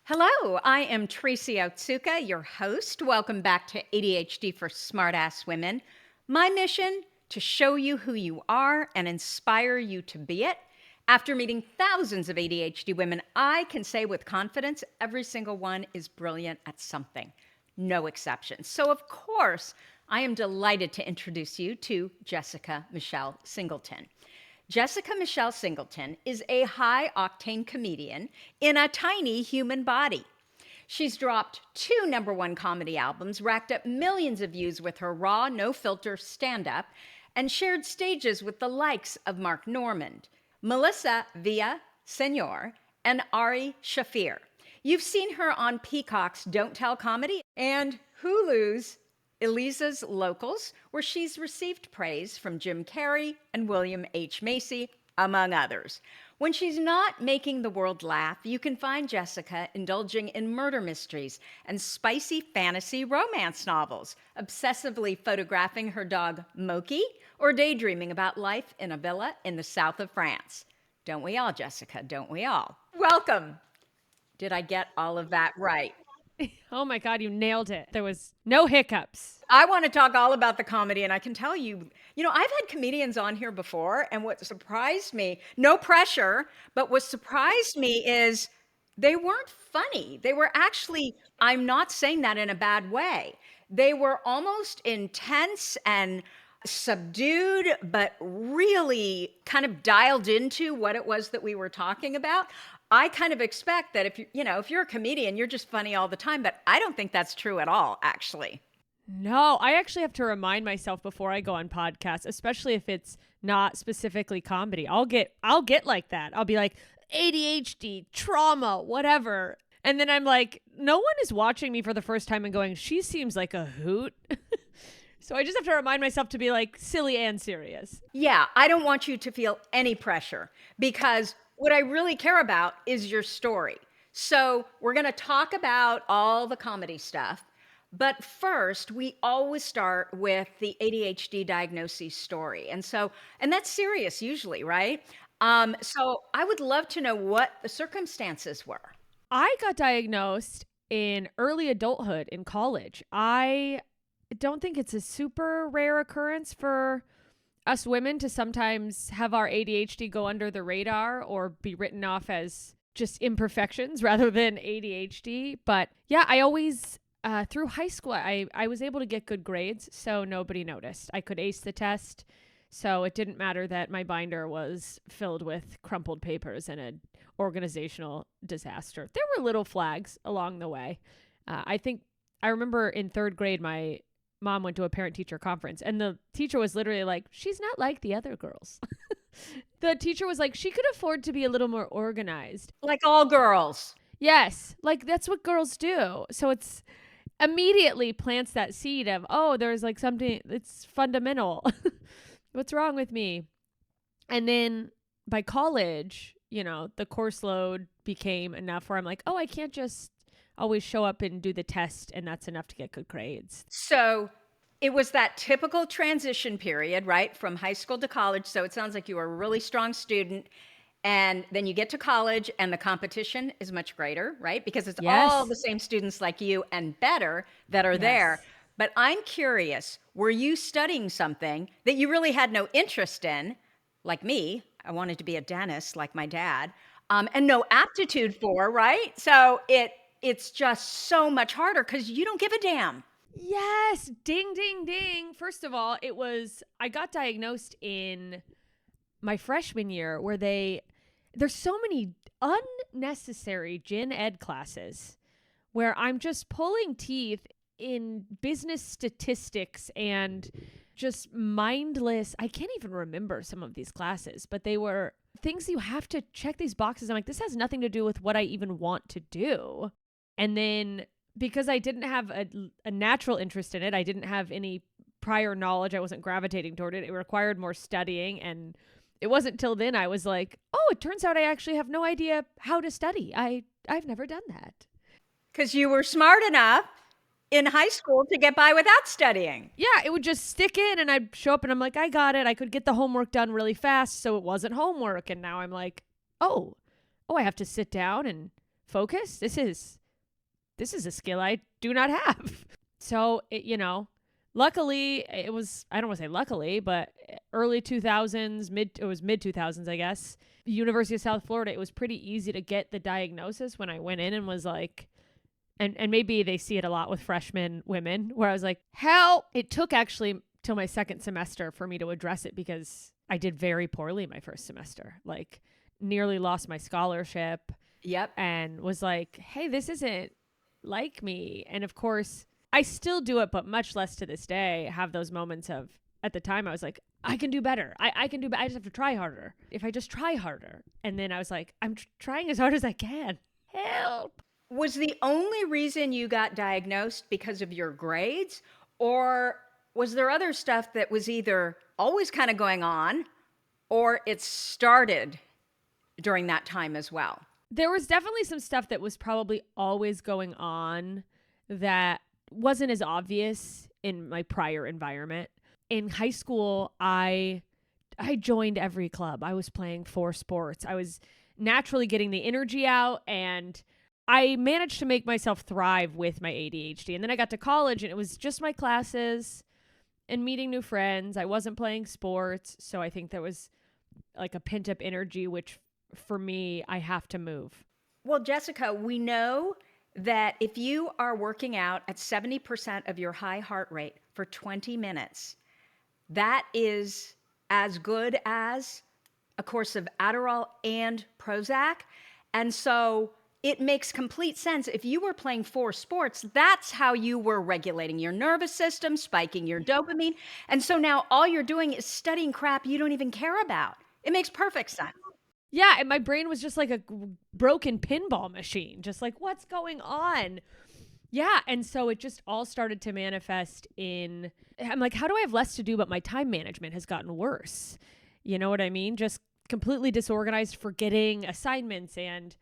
Hello, I am Tracy Otsuka, your host. Welcome back to ADHD for Smartass Women. My mission, to show you who you are and inspire you to be it. After meeting thousands of ADHD women, I can say with confidence, every single one is brilliant at something. No exceptions. So of course, I am delighted to introduce you to Jessica Michelle Singleton. Jessica Michelle Singleton is a high-octane comedian in a tiny human body. She's dropped 2 #1 comedy albums, racked up millions of views with her raw, no-filter stand-up, and shared stages with the likes of Mark Normand, Melissa Villaseñor, and Ari Shaffir. You've seen her on Peacock's Don't Tell Comedy and Hulu's Eliza's Locals, where she's received praise from Jim Carrey and William H. Macy, among others. When she's not making the world laugh, you can find Jessica indulging in murder mysteries and spicy fantasy romance novels, obsessively photographing her dog Moki, or daydreaming about life in a villa in the south of France. Don't we all, Jessica? Don't we all? Welcome. Did I get all of that right? Oh my God, you nailed it. There was no hiccups. I want to talk all about the comedy, and I can tell you, I've had comedians on here before, and what surprised me, no pressure, but what surprised me is they weren't funny. They were actually, I'm not saying that in a bad way. They were almost intense and subdued, but really kind of dialed into what it was that we were talking about. I kind of expect that if you're a comedian, you're just funny all the time, but I don't think that's true at all, actually. No, I actually have to remind myself before I go on podcasts, especially if it's not specifically comedy. I'll get like that. I'll be like ADHD, trauma, whatever. And then I'm like, no one is watching me for the first time and going, she seems like a hoot. So I just have to remind myself to be like silly and serious. Yeah, I don't want you to feel any pressure because what I really care about is your story. So we're going to talk about all the comedy stuff. But first, we always start with the ADHD diagnosis story. And that's serious usually, right? So I would love to know what the circumstances were. I got diagnosed in early adulthood in college. I don't think it's a super rare occurrence for us women to sometimes have our ADHD go under the radar or be written off as just imperfections rather than ADHD. But yeah, I always, through high school, I was able to get good grades, so nobody noticed. I could ace the test, so it didn't matter that my binder was filled with crumpled papers and an organizational disaster. There were little flags along the way. I remember in 3rd grade, my mom went to a parent-teacher conference, and the teacher was literally like, she's not like the other girls. The teacher was like, she could afford to be a little more organized. Like all girls. Yes, like that's what girls do. So it's immediately plants that seed of, oh, there's like something, it's fundamental. What's wrong with me? And then by college, the course load became enough where I'm like, oh, I can't just always show up and do the test and that's enough to get good grades. So it was that typical transition period, right? From high school to college. So it sounds like you were a really strong student. And then you get to college and the competition is much greater, right? Because it's all the same students like you and better that are there. But I'm curious, were you studying something that you really had no interest in? Like me, I wanted to be a dentist like my dad, and no aptitude for, right? So it's just so much harder because you don't give a damn. Yes. Ding, ding, ding. First of all, I got diagnosed in my freshman year where there's so many unnecessary gen ed classes where I'm just pulling teeth in business statistics and just mindless. I can't even remember some of these classes, but they were things you have to check these boxes. I'm like, this has nothing to do with what I even want to do. And then because I didn't have a natural interest in it, I didn't have any prior knowledge, I wasn't gravitating toward it. It required more studying. And it wasn't till then I was like, oh, it turns out I actually have no idea how to study. I've never done that. Because you were smart enough in high school to get by without studying. Yeah, it would just stick in and I'd show up and I'm like, I got it. I could get the homework done really fast, so it wasn't homework. And now I'm like, oh, I have to sit down and focus. This is a skill I do not have. So, luckily it was, I don't want to say luckily, but early 2000s, it was mid 2000s, I guess. University of South Florida, it was pretty easy to get the diagnosis when I went in and was like, and maybe they see it a lot with freshman women where I was like, help. It took actually till my second semester for me to address it because I did very poorly my first semester, like nearly lost my scholarship. Yep. And was like, hey, this isn't like me. And of course, I still do it, but much less to this day, have those moments of, at the time, I was like, I can do better. I can do better. I just have to try harder. If I just try harder. And then I was like, I'm trying as hard as I can. Help. Was the only reason you got diagnosed because of your grades? Or was there other stuff that was either always kind of going on or it started during that time as well? There was definitely some stuff that was probably always going on that wasn't as obvious in my prior environment. In high school, I joined every club. I was playing 4 sports. I was naturally getting the energy out, and I managed to make myself thrive with my ADHD. And then I got to college, and it was just my classes and meeting new friends. I wasn't playing sports, so I think there was like a pent-up energy, which for me, I have to move. Well, Jessica, we know that if you are working out at 70% of your high heart rate for 20 minutes, that is as good as a course of Adderall and Prozac. And so it makes complete sense. If you were playing 4 sports, that's how you were regulating your nervous system, spiking your dopamine. And so now all you're doing is studying crap you don't even care about. It makes perfect sense. Yeah, and my brain was just like a broken pinball machine, just like, what's going on? Yeah, and so it just all started to manifest in, I'm like, how do I have less to do, but my time management has gotten worse? You know what I mean? Just completely disorganized, forgetting assignments, and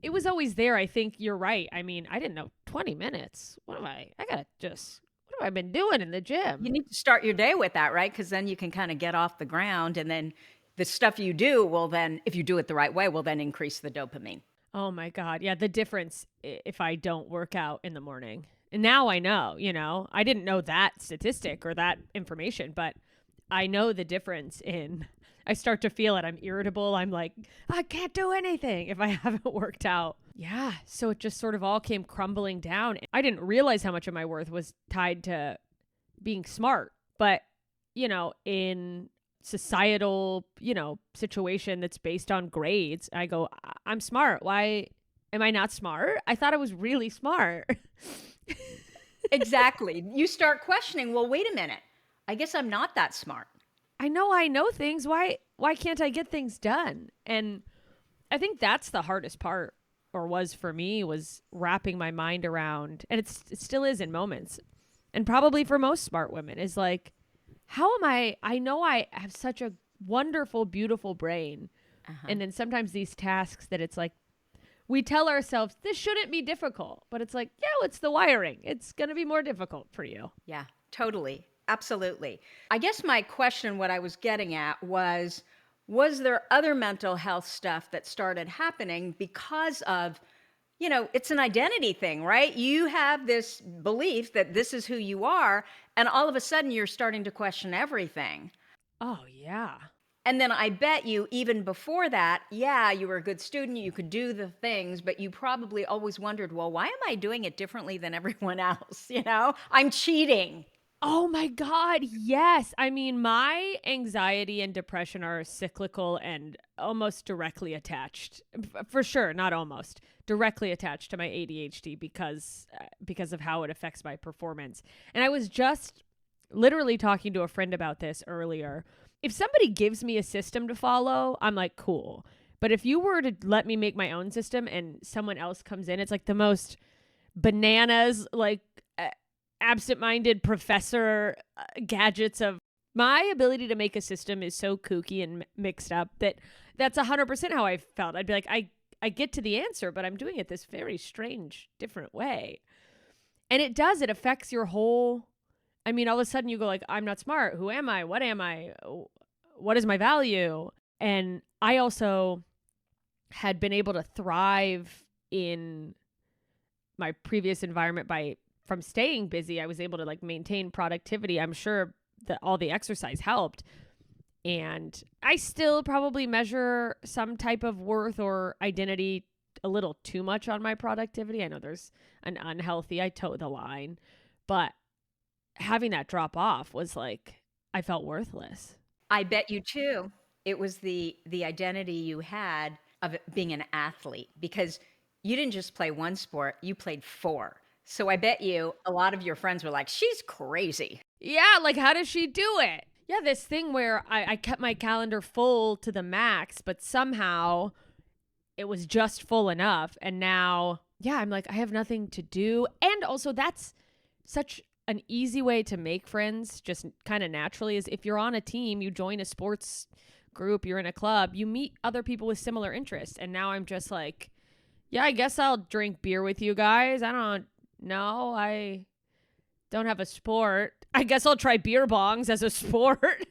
it was always there. I think you're right. I mean, I didn't know 20 minutes. What have I been doing in the gym? You need to start your day with that, right? Because then you can kind of get off the ground, and then the stuff you do will then, if you do it the right way, will then increase the dopamine. Oh my God. Yeah. The difference if I don't work out in the morning. And now I know, I didn't know that statistic or that information, but I know the difference in, I start to feel it. I'm irritable. I'm like, I can't do anything if I haven't worked out. Yeah. So it just sort of all came crumbling down. I didn't realize how much of my worth was tied to being smart, but in societal, situation that's based on grades, I go, I'm smart. Why am I not smart? I thought I was really smart. Exactly. You start questioning, well, wait a minute. I guess I'm not that smart. I know things. Why can't I get things done? And I think that's the hardest part, or was for me, was wrapping my mind around, and it still is in moments. And probably for most smart women is like, how am I know I have such a wonderful, beautiful brain. And then sometimes these tasks that it's like, we tell ourselves this shouldn't be difficult, but it's like, yeah, it's the wiring. It's going to be more difficult for you. Yeah, totally. Absolutely. I guess my question, what I was getting at was there other mental health stuff that started happening because of, it's an identity thing, right? You have this belief that this is who you are, and all of a sudden you're starting to question everything. Oh, yeah. And then I bet you even before that, yeah, you were a good student, you could do the things, but you probably always wondered, well, why am I doing it differently than everyone else? I'm cheating. Oh my God, yes. I mean, my anxiety and depression are cyclical and almost directly attached, for sure, not almost, directly attached to my ADHD because of how it affects my performance. And I was just literally talking to a friend about this earlier. If somebody gives me a system to follow, I'm like, cool. But if you were to let me make my own system and someone else comes in, it's like the most bananas, like absent-minded professor gadgets of my ability to make a system is so kooky and mixed up that's 100% how I felt. I'd be like, I get to the answer, but I'm doing it this very strange, different way. And it affects your whole, I mean, all of a sudden you go like, I'm not smart. Who am I? What am I? What is my value? And I also had been able to thrive in my previous environment from staying busy, I was able to like maintain productivity. I'm sure that all the exercise helped. And I still probably measure some type of worth or identity a little too much on my productivity. I know there's an unhealthy, I toe the line, but having that drop off was like, I felt worthless. I bet you too. It was the identity you had of it being an athlete, because you didn't just play one sport, you played four. So I bet you a lot of your friends were like, she's crazy. Yeah, like how does she do it? Yeah, this thing where I kept my calendar full to the max, but somehow it was just full enough. And now, yeah, I'm like, I have nothing to do. And also, that's such an easy way to make friends, just kind of naturally, is if you're on a team, you join a sports group, you're in a club, you meet other people with similar interests. And now I'm just like, yeah, I guess I'll drink beer with you guys. I don't know. I don't have a sport. I guess I'll try beer bongs as a sport.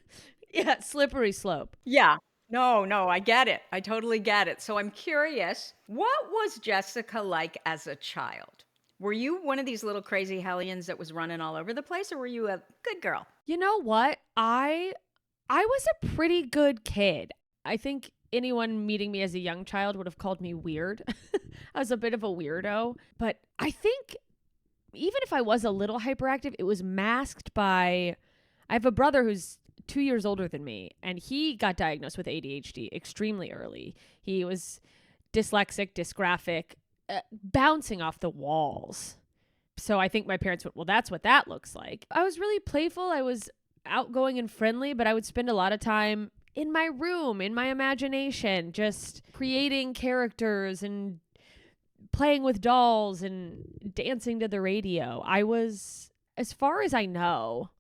Yeah, slippery slope. Yeah. No, I get it. I totally get it. So I'm curious, what was Jessica like as a child? Were you one of these little crazy hellions that was running all over the place, or were you a good girl? You know what? I was a pretty good kid. I think anyone meeting me as a young child would have called me weird. I was a bit of a weirdo, but I think even if I was a little hyperactive, it was masked by, I have a brother who's 2 years older than me, and he got diagnosed with ADHD extremely early. He was dyslexic, dysgraphic, bouncing off the walls. So I think my parents went, well, that's what that looks like. I was really playful. I was outgoing and friendly, but I would spend a lot of time in my room, in my imagination, just creating characters and playing with dolls and dancing to the radio. I was, as far as I know,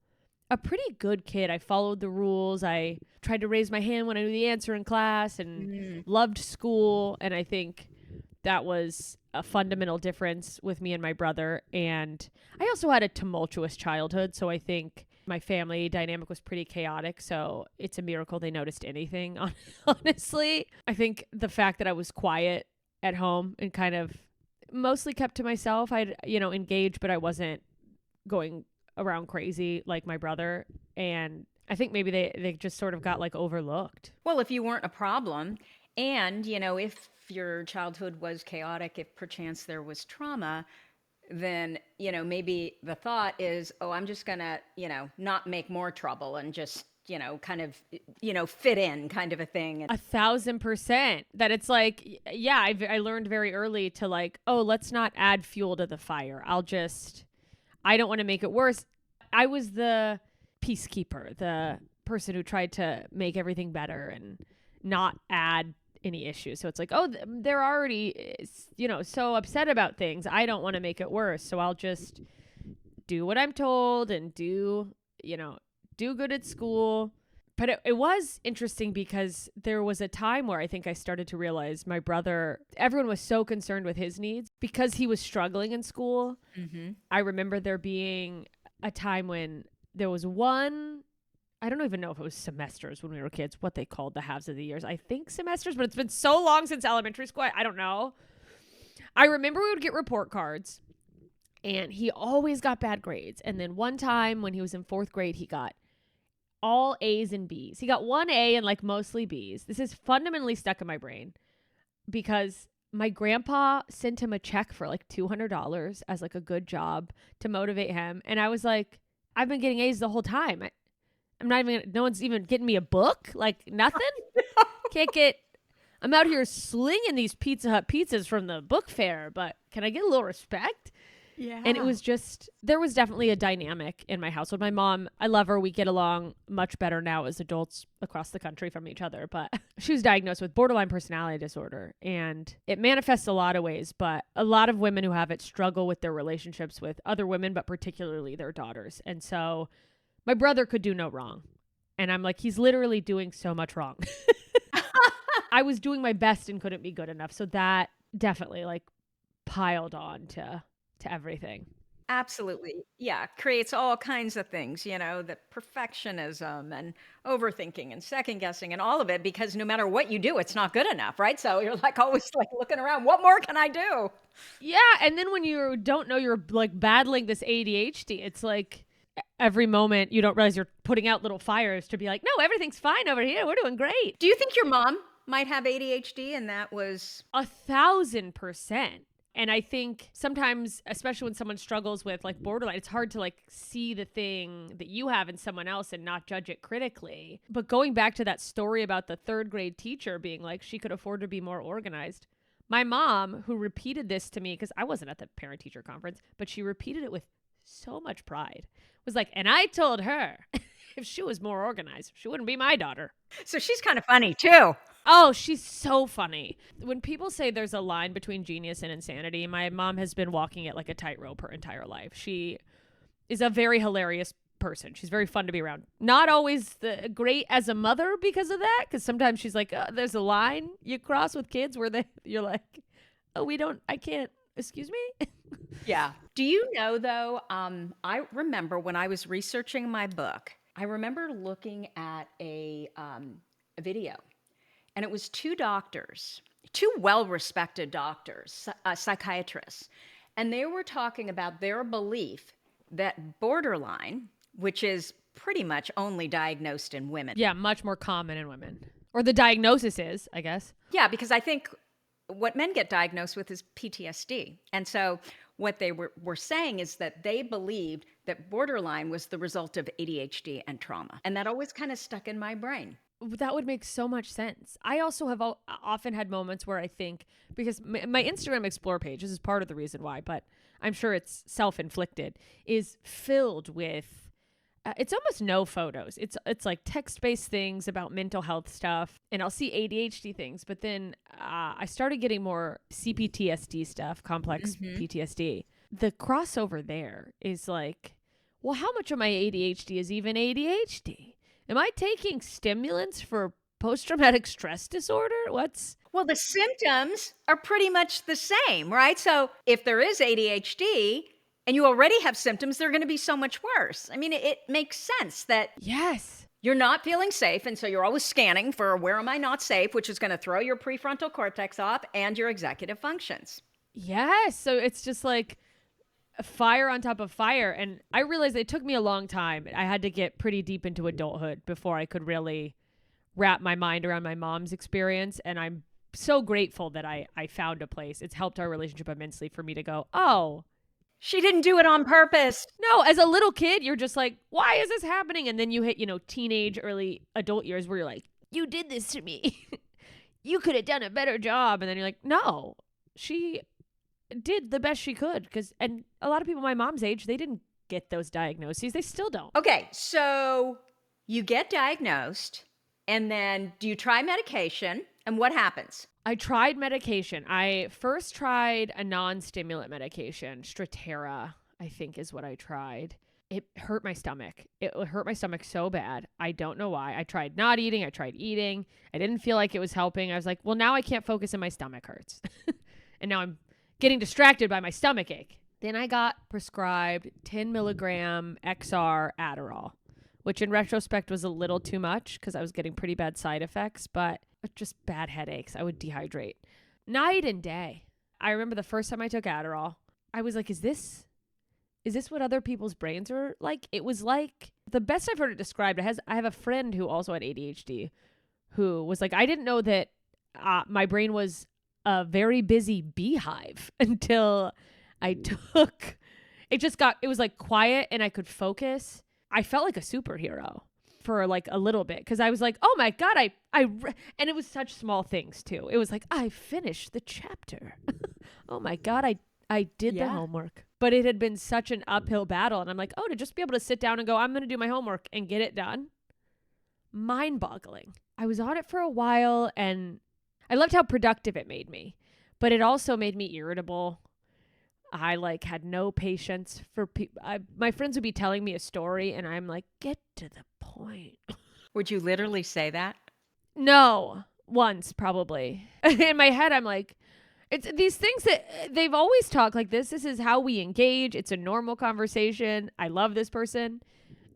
a pretty good kid. I followed the rules. I tried to raise my hand when I knew the answer in class and loved school. And I think that was a fundamental difference with me and my brother. And I also had a tumultuous childhood. So I think my family dynamic was pretty chaotic. So it's a miracle they noticed anything, honestly. I think the fact that I was quiet at home and kind of mostly kept to myself. I'd, engage, but I wasn't going around crazy like my brother. And I think maybe they just sort of got like overlooked. Well, if you weren't a problem, and, if your childhood was chaotic, if perchance there was trauma, then, maybe the thought is, oh, I'm just going to, not make more trouble and just, kind of, fit in kind of a thing. 1,000%. That it's like, yeah, I learned very early to like, oh, let's not add fuel to the fire. I don't want to make it worse. I was the peacekeeper, the person who tried to make everything better and not add any issues. So it's like, oh, they're already, so upset about things. I don't want to make it worse. So I'll just do what I'm told and do good at school. But it was interesting because there was a time where I think I started to realize my brother, everyone was so concerned with his needs because he was struggling in school. Mm-hmm. I remember there being a time when there was one, I don't even know if it was semesters when we were kids, what they called the halves of the years. I think semesters, but it's been so long since elementary school. I don't know. I remember we would get report cards and he always got bad grades. And then one time when he was in 4th grade, he got all A's and B's. He got 1 A and like mostly B's. This is fundamentally stuck in my brain because my grandpa sent him a check for like $200 as like a good job to motivate him. And I was like, I've been getting A's the whole time. No one's even getting me a book, like nothing. I'm out here slinging these Pizza Hut pizzas from the book fair, but can I get a little respect? Yeah. And it was just, there was definitely a dynamic in my household. My mom, I love her. We get along much better now as adults across the country from each other. But she was diagnosed with borderline personality disorder. And it manifests a lot of ways. But a lot of women who have it struggle with their relationships with other women, but particularly their daughters. And so my brother could do no wrong. And I'm like, he's literally doing so much wrong. I was doing my best and couldn't be good enough. So that definitely like piled on to everything. Absolutely. Yeah, creates all kinds of things, the perfectionism and overthinking and second guessing and all of it because no matter what you do, it's not good enough, right? So you're like always like looking around, what more can I do? Yeah, and then when you don't know you're like battling this ADHD, it's like every moment you don't realize you're putting out little fires to be like, no, everything's fine over here. We're doing great. Do you think your mom might have ADHD and that was 1,000%. And I think sometimes, especially when someone struggles with like borderline, it's hard to like see the thing that you have in someone else and not judge it critically. But going back to that story about the third grade teacher being like, she could afford to be more organized. My mom, who repeated this to me, because I wasn't at the parent teacher conference, but she repeated it with so much pride, was like, and I told her if she was more organized, she wouldn't be my daughter. so she's kind of funny too. Oh, she's so funny. When people say there's a line between genius and insanity, my mom has been walking it like a tightrope her entire life. She is a very hilarious person. She's very fun to be around. Not always great as a mother because of that, because sometimes she's like, there's a line you cross with kids where you're like, oh, I can't, excuse me? Yeah. Do you know though, I remember when I was researching my book, I remember looking at a video. And it was two doctors, two well respected doctors, psychiatrists. And they were talking about their belief that borderline, which is pretty much only diagnosed in women. Yeah, much more common in women. Or the diagnosis is, I guess. Yeah, because I think what men get diagnosed with is PTSD. And so what they were saying is that they believed that borderline was the result of ADHD and trauma. And that always kind of stuck in my brain. That would make so much sense. I also have often had moments where I think, because my Instagram Explore page, this is part of the reason why, but I'm sure it's self-inflicted, is filled with, it's almost no photos. It's like text-based things about mental health stuff, and I'll see ADHD things, but then I started getting more CPTSD stuff, complex PTSD. The crossover there is like, well, how much of my ADHD is even ADHD? Am I taking stimulants for post-traumatic stress disorder? Well, the symptoms are pretty much the same, right? So if there is ADHD and you already have symptoms, they're going to be so much worse. I mean, it makes sense that Yes. you're not feeling safe. And so you're always scanning for where am I not safe, which is going to throw your prefrontal cortex off and your executive functions. Yes. So it's just like a fire on top of fire. And I realized it took me a long time. I had to get pretty deep into adulthood before I could really wrap my mind around my mom's experience. And I'm so grateful that I found a place. It's helped our relationship immensely for me to go, oh, She didn't do it on purpose. no, as a little kid, you're just like, why is this happening? And then you hit, teenage, early adult years where you're like, you did this to me. You could have done a better job. And then you're like, no, she did the best she could. And a lot of people my mom's age, they didn't get those diagnoses. They still don't. Okay, so you get diagnosed, and then do you try medication? And what happens? I tried medication. I first tried a non-stimulant medication, Strattera, I think is what I tried. It hurt my stomach. It hurt my stomach so bad. I don't know why. I tried not eating. I tried eating. I didn't feel like it was helping. I was like, well, now I can't focus and my stomach hurts. And now I'm getting distracted by my stomach ache. Then I got prescribed 10 milligram XR Adderall, which in retrospect was a little too much because I was getting pretty bad side effects, but just bad headaches. I would dehydrate night and day. I remember the first time I took Adderall, I was like, is this what other people's brains are like? It was like, the best I've heard it described, I have a friend who also had ADHD who was like, I didn't know that my brain was a very busy beehive until I took, it was like quiet and I could focus. I felt like a superhero for like a little bit because I was like, oh my God, and it was such small things too. It was like, I finished the chapter. Oh my God, I did the homework. But it had been such an uphill battle. And I'm like, oh, to just be able to sit down and go, I'm going to do my homework and get it done. Mind boggling. I was on it for a while and I loved how productive it made me, but it also made me irritable. I like had no patience for people. My friends would be telling me a story and I'm like, get to the point. Would you literally say that? No, once probably. In my head, I'm like, It's these things that they've always talked like this. This is how we engage. It's a normal conversation. I love this person.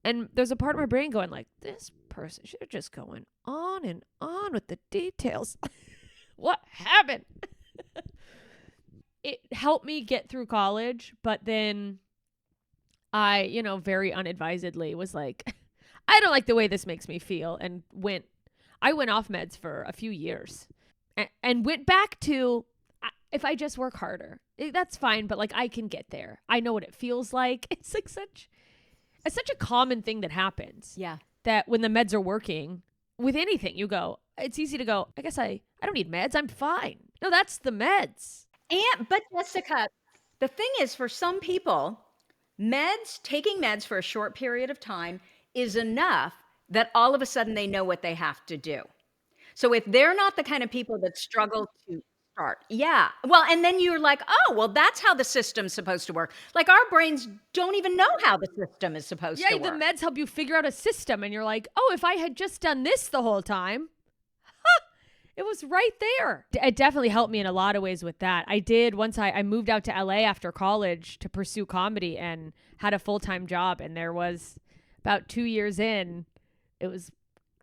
And there's a part of my brain going like, this person should just going on and on with the details. What happened? It helped me get through college, but then I, very unadvisedly was like, I don't like the way this makes me feel, and I went off meds for a few years and went back to, if I just work harder, that's fine, but like I can get there. I know what it feels like. It's like it's such a common thing that happens. Yeah. That when the meds are working with anything, it's easy to go, I guess I don't need meds. I'm fine. No, that's the meds. But Jessica, the thing is, for some people, taking meds for a short period of time is enough that all of a sudden they know what they have to do. So if they're not the kind of people that struggle to start, yeah. Well, and then you're like, oh, well, that's how the system's supposed to work. Like our brains don't even know how the system is supposed to work. Yeah, the meds help you figure out a system, and you're like, oh, if I had just done this the whole time, it was right there. It definitely helped me in a lot of ways with that. I did once I moved out to LA after college to pursue comedy and had a full-time job. And there was about 2 years in, it was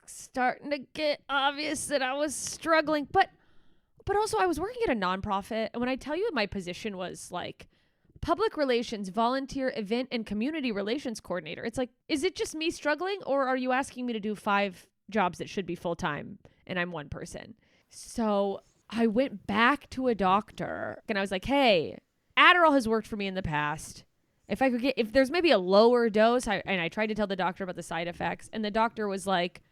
starting to get obvious that I was struggling. But also I was working at a nonprofit. And when I tell you my position was like public relations, volunteer event and community relations coordinator, it's like, is it just me struggling, or are you asking me to do 5 jobs that should be full-time and I'm one person? So I went back to a doctor and I was like, hey, Adderall has worked for me in the past. If there's maybe a lower dose, I tried to tell the doctor about the side effects, and the doctor was like,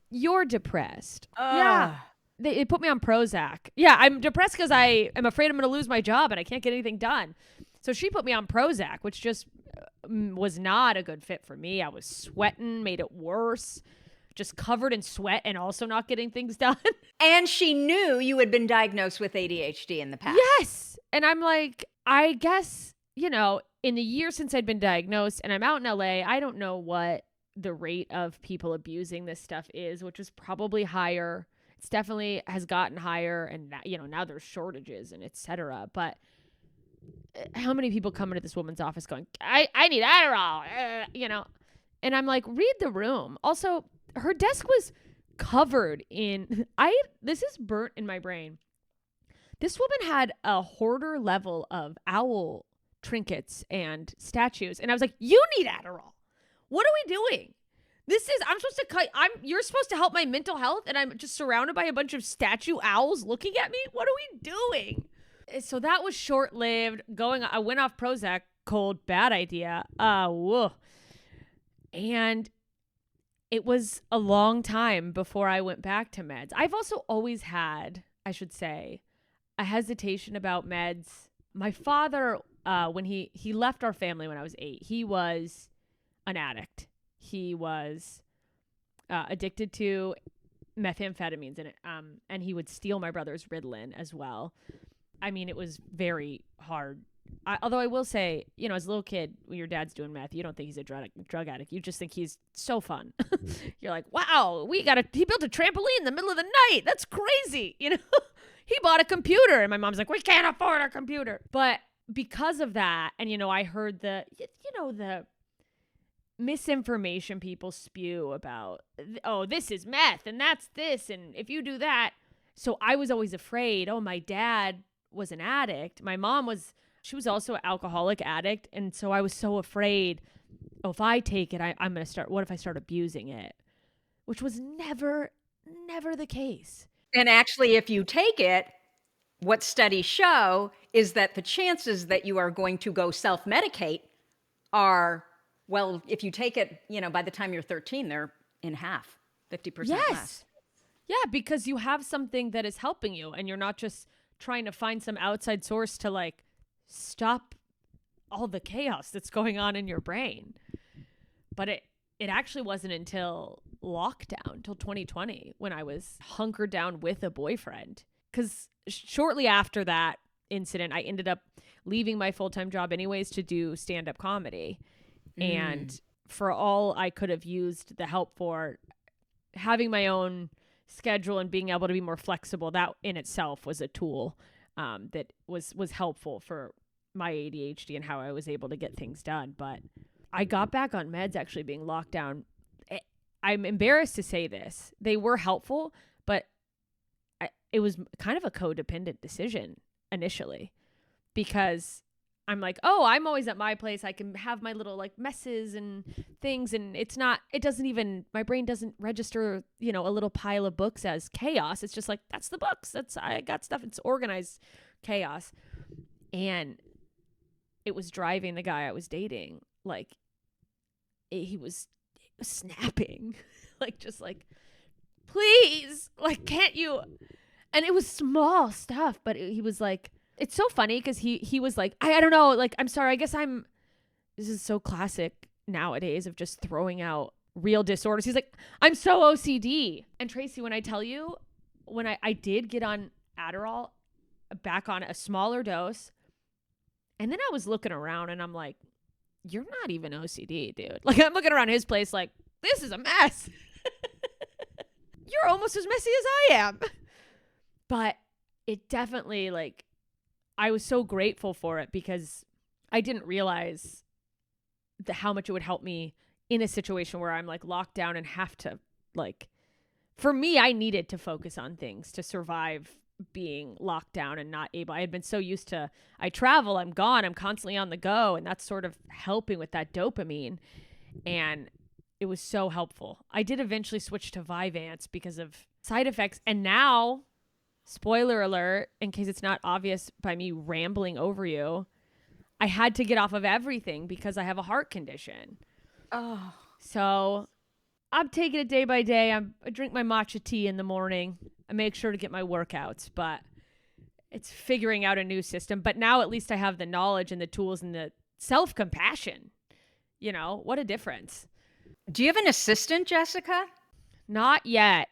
you're depressed. Yeah. They put me on Prozac. Yeah, I'm depressed because I am afraid I'm going to lose my job and I can't get anything done. So she put me on Prozac, which just was not a good fit for me. I was sweating, made it worse. Just covered in sweat and also not getting things done. And she knew you had been diagnosed with ADHD in the past. Yes. And I'm like, I guess, in the year since I'd been diagnosed and I'm out in LA, I don't know what the rate of people abusing this stuff is, which is probably higher. It's definitely has gotten higher, and now there's shortages and et cetera. But how many people come into this woman's office going, I need Adderall, and I'm like, read the room. Also, her desk was covered in, this is burnt in my brain. This woman had a hoarder level of owl trinkets and statues. And I was like, you need Adderall. What are we doing? You're supposed to help my mental health, and I'm just surrounded by a bunch of statue owls looking at me. What are we doing? So that was short-lived. I went off Prozac, cold, bad idea. Whoa. And it was a long time before I went back to meds. I've also always had, I should say, a hesitation about meds. My father, when he left our family when I was 8, he was an addict. He was addicted to methamphetamines, and he would steal my brother's Ritalin as well. I mean, it was very hard. Although I will say, as a little kid, when your dad's doing meth, you don't think he's a drug addict. You just think he's so fun. You're like, wow, he built a trampoline in the middle of the night. That's crazy. He bought a computer, and my mom's like, we can't afford a computer. But because of that, and, I heard the misinformation people spew about, oh, this is meth and that's this, and if you do that. So I was always afraid, my dad was an addict. My mom she was also an alcoholic addict. And so I was so afraid, if I take it, I'm going to start, what if I start abusing it? Which was never the case. And actually, if you take it, what studies show is that the chances that you are going to go self-medicate are, well, if you take it, by the time you're 13, they're in half, 50% less. Yeah, because you have something that is helping you, and you're not just trying to find some outside source to like stop all the chaos that's going on in your brain. But it actually wasn't until lockdown, till 2020, when I was hunkered down with a boyfriend. Because shortly after that incident, I ended up leaving my full-time job anyways to do stand-up comedy. And for all I could have used the help for, having my own schedule and being able to be more flexible, that in itself was a tool. that was helpful for my ADHD and how I was able to get things done. But I got back on meds actually being locked down. I'm embarrassed to say this. They were helpful, but it was kind of a codependent decision initially, because I'm like, oh, I'm always at my place. I can have my little like messes and things. And my brain doesn't register, a little pile of books as chaos. It's just like, that's the books. I got stuff. It's organized chaos. And it was driving the guy I was dating. Like he was snapping, like, just like, please, like, can't you? And it was small stuff, but he was like, it's so funny because he was like, I don't know, like, I'm sorry, I guess this is so classic nowadays of just throwing out real disorders. He's like, I'm so OCD. And Tracy, when I tell you, when I did get on Adderall, back on a smaller dose, and then I was looking around and I'm like, you're not even OCD, dude. Like, I'm looking around his place like, this is a mess. You're almost as messy as I am. But it definitely, like, I was so grateful for it because I didn't realize how much it would help me in a situation where I'm like locked down and have to, like, for me, I needed to focus on things to survive being locked down and not able. I had been so used to, I travel, I'm gone, I'm constantly on the go. And that's sort of helping with that dopamine. And it was so helpful. I did eventually switch to Vyvanse because of side effects. And now, spoiler alert, in case it's not obvious by me rambling over you, I had to get off of everything because I have a heart condition. Oh. So I'm taking it day by day. I drink my matcha tea in the morning. I make sure to get my workouts, but it's figuring out a new system. But now at least I have the knowledge and the tools and the self-compassion. What a difference. Do you have an assistant, Jessica? Not yet.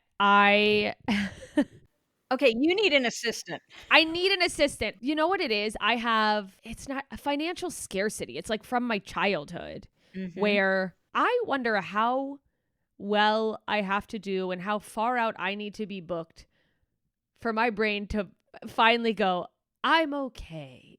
Okay, you need an assistant. I need an assistant. You know what it is? It's not a financial scarcity. It's like from my childhood where I wonder how well I have to do and how far out I need to be booked for my brain to finally go, I'm okay.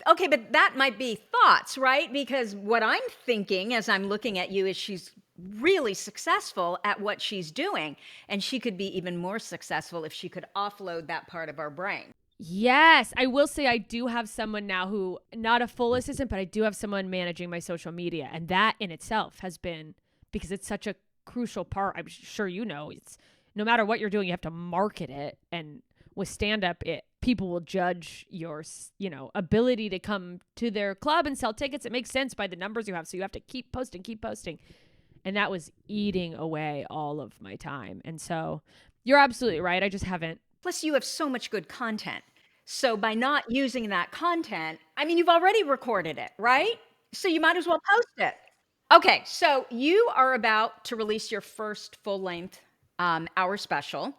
Okay, but that might be thoughts, right? Because what I'm thinking as I'm looking at you is she's really successful at what she's doing. And she could be even more successful if she could offload that part of our brain. Yes, I will say I do have someone now who, not a full assistant, but I do have someone managing my social media. And that in itself has been, because it's such a crucial part, I'm sure it's no matter what you're doing, you have to market it. And with stand-up, people will judge your, ability to come to their club and sell tickets. It makes sense by the numbers you have. So you have to keep posting. And that was eating away all of my time. And so you're absolutely right. I just haven't. Plus, you have so much good content. So by not using that content, you've already recorded it, right? So you might as well post it. Okay, so you are about to release your first full-length hour special.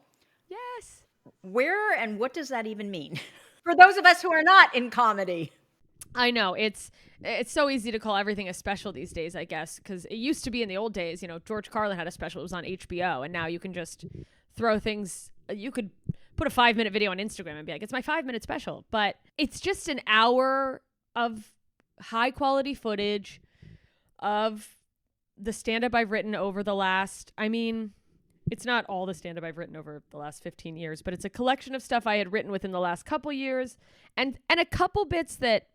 Yes. Where and what does that even mean? For those of us who are not in comedy. I know, it's so easy to call everything a special these days, I guess, because it used to be in the old days, George Carlin had a special, it was on HBO, and now you can just throw things, you could put a 5-minute video on Instagram and be like, it's my 5-minute special, but it's just an hour of high quality footage of the stand-up I've written over the last, it's not all the stand-up I've written over the last 15 years, but it's a collection of stuff I had written within the last couple years and a couple bits that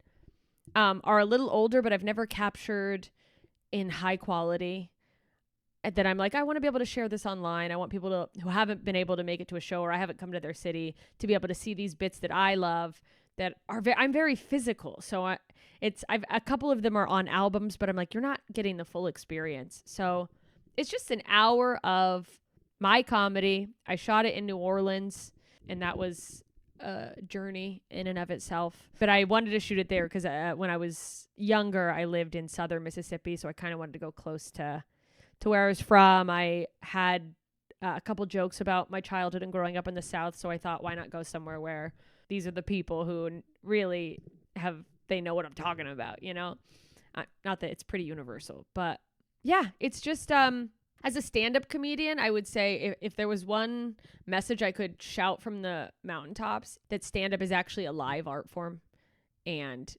are a little older, but I've never captured in high quality. That I'm like, I want to be able to share this online. I want people who haven't been able to make it to a show or I haven't come to their city to be able to see these bits that I love that are I'm very physical. So I've a couple of them are on albums, but I'm like, you're not getting the full experience. So it's just an hour of my comedy. I shot it in New Orleans, and that was a journey in and of itself. But I wanted to shoot it there because when I was younger, I lived in southern Mississippi, so I kind of wanted to go close to where I was from. I had a couple jokes about my childhood and growing up in the South, so I thought, why not go somewhere where these are the people who really they know what I'm talking about, Not that it's pretty universal, but yeah, it's just As a stand-up comedian, I would say if there was one message I could shout from the mountaintops, that stand-up is actually a live art form, and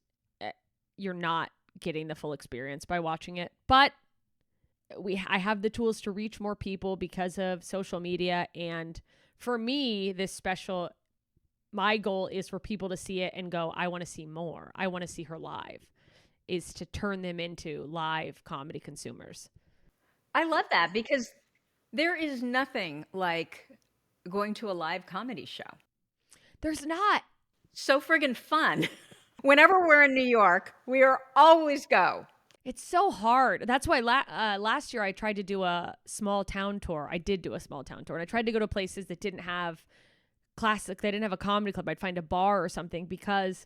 you're not getting the full experience by watching it. But I have the tools to reach more people because of social media, and for me, this special, my goal is for people to see it and go, I want to see more. I want to see her live, is to turn them into live comedy consumers. I love that because there is nothing like going to a live comedy show. There's not. So friggin' fun. Whenever we're in New York, we are always go. It's so hard. That's why last year I tried to do a small town tour. I did do a small town tour, and I tried to go to places that didn't have classic. They didn't have a comedy club. I'd find a bar or something, because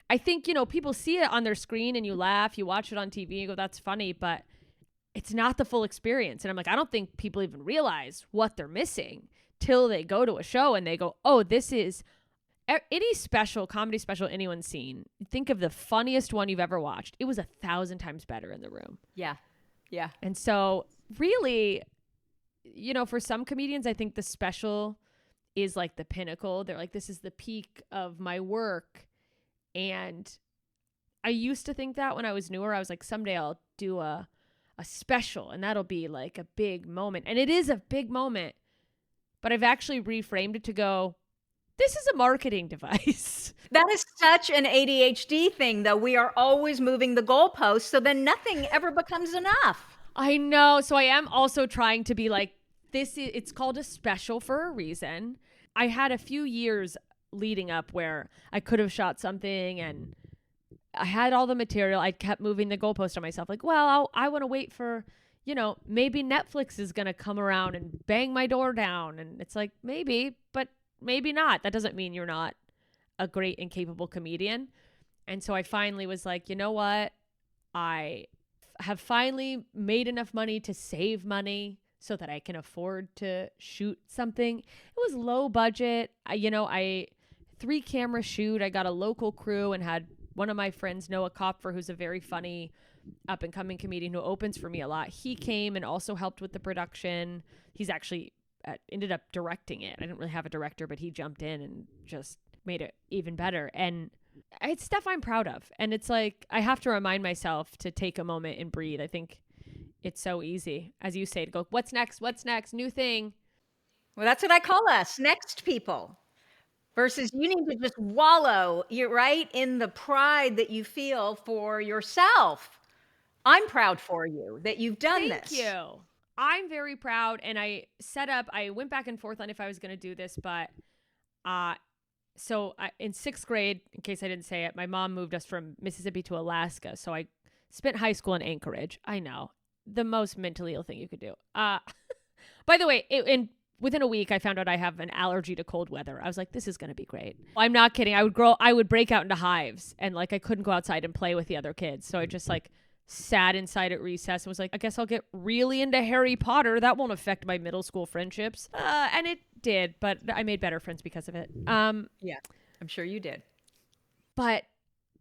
I think, people see it on their screen and you laugh, you watch it on TV, you go, that's funny, but it's not the full experience. And I'm like, I don't think people even realize what they're missing till they go to a show and they go, oh, this is any special, comedy special anyone's seen. Think of the funniest one you've ever watched. It was 1,000 times better in the room. Yeah. Yeah. And so really, for some comedians, I think the special is like the pinnacle. They're like, this is the peak of my work. And I used to think that when I was newer. I was like, someday I'll do a special and that'll be like a big moment. And it is a big moment. But I've actually reframed it to go, this is a marketing device. That is such an ADHD thing, though. We are always moving the goalposts, so then nothing ever becomes enough. I know. So I am also trying to be like, it's called a special for a reason. I had a few years leading up where I could have shot something and I had all the material. I kept moving the goalpost on myself. Like, well, I want to wait for, maybe Netflix is going to come around and bang my door down. And it's like, maybe, but maybe not. That doesn't mean you're not a great and capable comedian. And so I finally was like, you know what? I have finally made enough money to save money so that I can afford to shoot something. It was low budget. I 3 camera shoot. I got a local crew and had one of my friends, Noah Kopfer, who's a very funny up and coming comedian who opens for me a lot. He came and also helped with the production. He's actually ended up directing it. I didn't really have a director, but he jumped in and just made it even better. And it's stuff I'm proud of. And it's like, I have to remind myself to take a moment and breathe. I think it's so easy, as you say, to go, what's next? What's next? New thing. Well, that's what I call us, next people. Versus you need to just wallow, you're right, in the pride that you feel for yourself. I'm proud for you that you've done this. Thank you. I'm very proud. And I went back and forth on if I was going to do this, but in 6th grade, in case I didn't say it, my mom moved us from Mississippi to Alaska. So I spent high school in Anchorage. I know, the most mentally ill thing you could do. By the way, within a week, I found out I have an allergy to cold weather. I was like, this is going to be great. I'm not kidding. I would break out into hives and like I couldn't go outside and play with the other kids. So I just like sat inside at recess and was like, I guess I'll get really into Harry Potter. That won't affect my middle school friendships. And it did, but I made better friends because of it. Yeah, I'm sure you did. But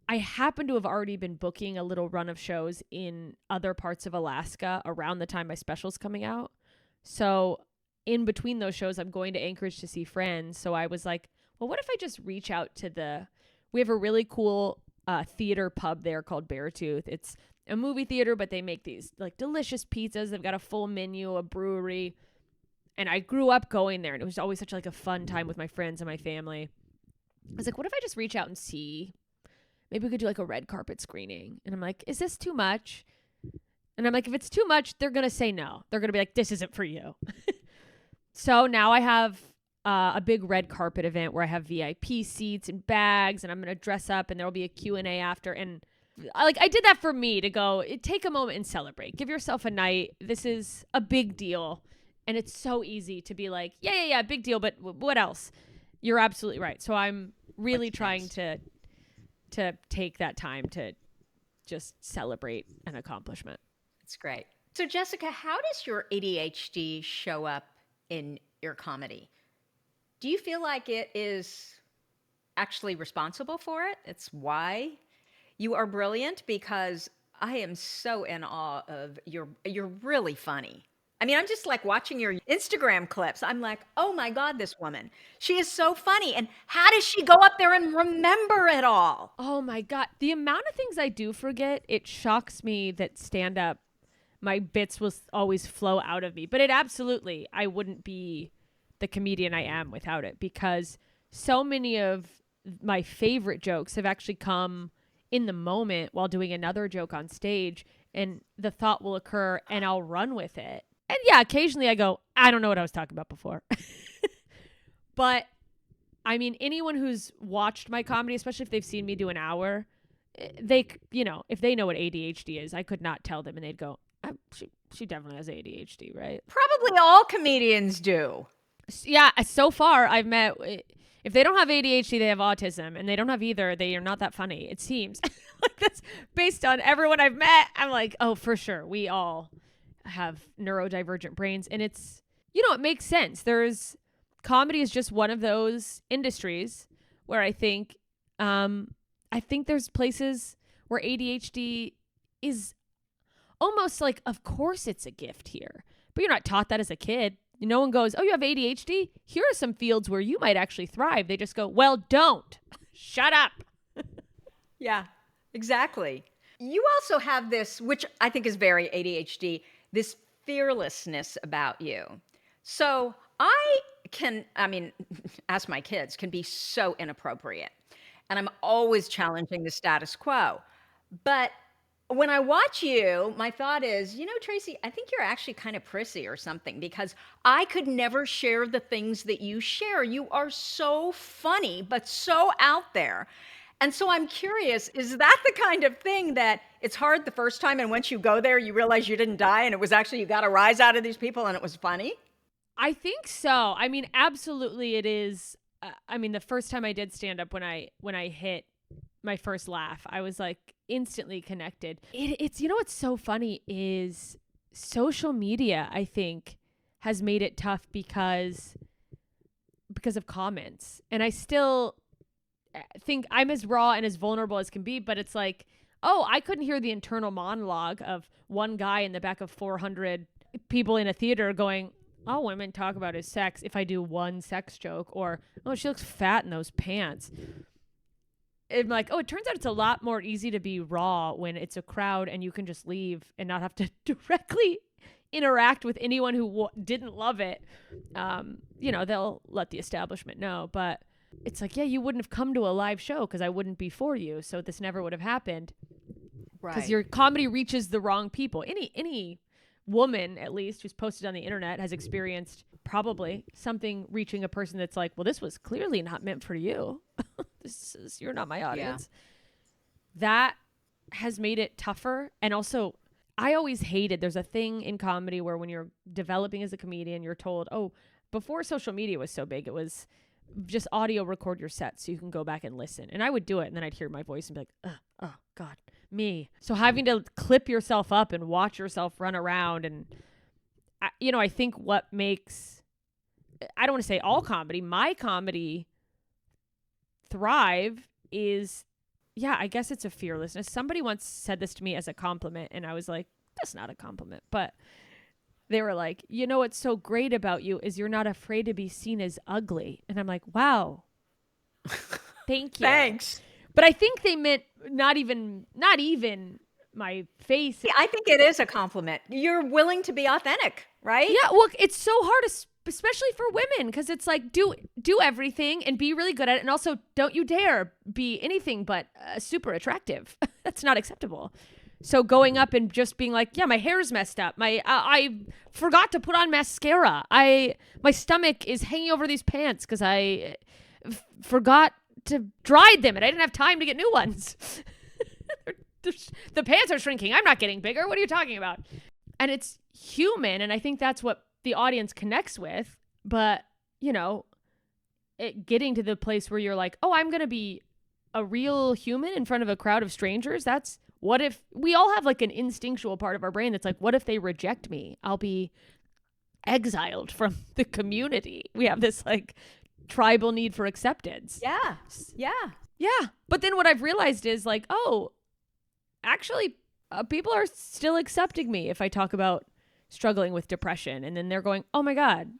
I happen to have already been booking a little run of shows in other parts of Alaska around the time my special's coming out. So in between those shows, I'm going to Anchorage to see friends. So I was like, well, what if I just reach out to we have a really cool theater pub there called Beartooth. It's a movie theater, but they make these like delicious pizzas. They've got a full menu, a brewery. And I grew up going there and it was always such like a fun time with my friends and my family. I was like, what if I just reach out and see? Maybe we could do like a red carpet screening. And I'm like, is this too much? And I'm like, if it's too much, they're going to say no. They're going to be like, this isn't for you. So now I have a big red carpet event where I have VIP seats and bags and I'm going to dress up and there'll be a Q&A after. And I did that for me to go, take a moment and celebrate. Give yourself a night. This is a big deal. And it's so easy to be like, yeah, big deal. But what else? You're absolutely right. So I'm really trying to take that time to just celebrate an accomplishment. It's great. So Jessica, how does your ADHD show up in your comedy? Do you feel like it is actually responsible for it? It's why you are brilliant? Because I am so in awe of you're really funny. I mean, I'm just like watching your Instagram clips. I'm like, oh my God, this woman. She is so funny. And how does she go up there and remember it all? Oh my God. The amount of things I do forget, it shocks me that stand up, my bits will always flow out of me. But it absolutely, I wouldn't be the comedian I am without it, because so many of my favorite jokes have actually come in the moment while doing another joke on stage, and the thought will occur and I'll run with it. And yeah, occasionally I go, I don't know what I was talking about before. But I mean, anyone who's watched my comedy, especially if they've seen me do an hour, they, if they know what ADHD is, I could not tell them and they'd go, she definitely has ADHD, right? Probably all comedians do. Yeah, so far I've met, if they don't have ADHD, they have autism, and they don't have either, they are not that funny, it seems. Like, that's based on everyone I've met. I'm like, oh, for sure, we all have neurodivergent brains. And it's, it makes sense. Comedy is just one of those industries where I think there's places where ADHD is almost like, of course it's a gift here, but you're not taught that as a kid. No one goes, oh, you have ADHD? Here are some fields where you might actually thrive. They just go, well, don't. Shut up. Yeah, exactly. You also have this, which I think is very ADHD, this fearlessness about you. So ask my kids, can be so inappropriate. And I'm always challenging the status quo. But when I watch you, my thought is, Tracy, I think you're actually kind of prissy or something, because I could never share the things that you share. You are so funny, but so out there. And so I'm curious, is that the kind of thing that it's hard the first time, and once you go there, you realize you didn't die, and it was actually, you got a rise out of these people and it was funny? I think so. I mean, absolutely it is. The first time I did stand up, when I hit my first laugh, I was like instantly connected. It's what's so funny is social media, I think, has made it tough because of comments. And I still think I'm as raw and as vulnerable as can be, but it's like, oh, I couldn't hear the internal monologue of one guy in the back of 400 people in a theater going, all women talk about is sex, if I do one sex joke, or, oh, she looks fat in those pants. I'm like, oh, it turns out it's a lot more easy to be raw when it's a crowd and you can just leave and not have to directly interact with anyone who didn't love it. They'll let the establishment know, but it's like, yeah, you wouldn't have come to a live show because I wouldn't be for you, so this never would have happened. Right. Because your comedy reaches the wrong people. Any woman, at least, who's posted on the internet has experienced probably something reaching a person that's like, well, this was clearly not meant for you. You're not my audience. Yeah. That has made it tougher. And also, I always hated, there's a thing in comedy where when you're developing as a comedian, you're told, oh, before social media was so big, it was just audio record your set so you can go back and listen. And I would do it, and then I'd hear my voice and be like, oh God, me. So having to clip yourself up and watch yourself run around, and I think what makes, I don't want to say all comedy, my comedy thrive is, I guess it's a fearlessness. Somebody once said this to me as a compliment, and I was like, that's not a compliment, but they were like, what's so great about you is you're not afraid to be seen as ugly. And I'm like, wow, thank you. Thanks. But I think they meant not even my face. I think it is a compliment. You're willing to be authentic, right? Yeah, well, it's so hard, especially for women, because it's like, do everything and be really good at it. And also, don't you dare be anything but super attractive. That's not acceptable. So going up and just being like, yeah, my hair's messed up. I forgot to put on mascara. My stomach is hanging over these pants because I forgot to dry them and I didn't have time to get new ones. The pants are shrinking. I'm not getting bigger. What are you talking about? And it's human, and I think that's what the audience connects with. But, getting to the place where you're like, oh, I'm going to be a real human in front of a crowd of strangers. That's, what if we all have like an instinctual part of our brain that's like, what if they reject me? I'll be exiled from the community. We have this like tribal need for acceptance. Yeah. But then what I've realized is like, oh, actually, people are still accepting me if I talk about struggling with depression. And then they're going, oh my God,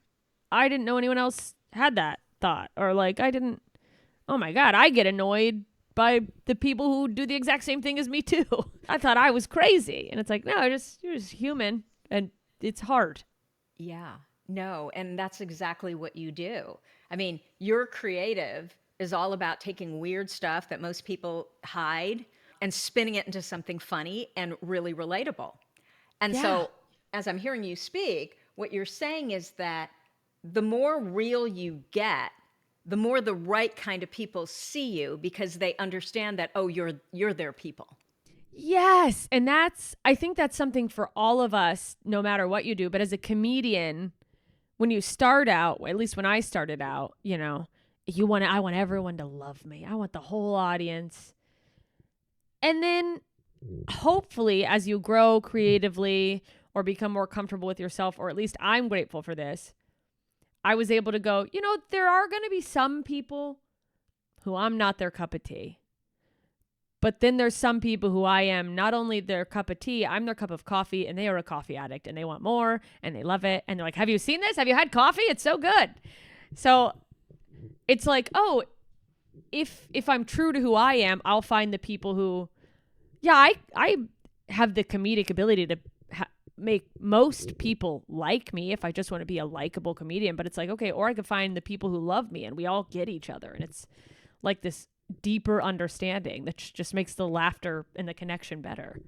I didn't know anyone else had that thought. Or like, oh my God, I get annoyed by the people who do the exact same thing as me too. I thought I was crazy. And it's like, no, you're just human, and it's hard. Yeah, no, and that's exactly what you do. I mean, your creative is all about taking weird stuff that most people hide and spinning it into something funny and really relatable. And Yeah. so, as I'm hearing you speak, what you're saying is that the more real you get, the more the right kind of people see you because they understand that, oh, you're their people. Yes. And I think that's something for all of us, no matter what you do. But as a comedian, when you start out, at least when I started out, I want everyone to love me. I want the whole audience. And then hopefully as you grow creatively or become more comfortable with yourself, or at least I'm grateful for this, I was able to go, there are going to be some people who I'm not their cup of tea. But then there's some people who I am not only their cup of tea, I'm their cup of coffee, and they are a coffee addict and they want more and they love it. And they're like, have you seen this? Have you had coffee? It's so good. So it's like, oh, if I'm true to who I am, I'll find the people who, yeah, I have the comedic ability to make most people like me if I just want to be a likable comedian. But it's like, okay, or I could find the people who love me and we all get each other. And it's like this deeper understanding that just makes the laughter and the connection better.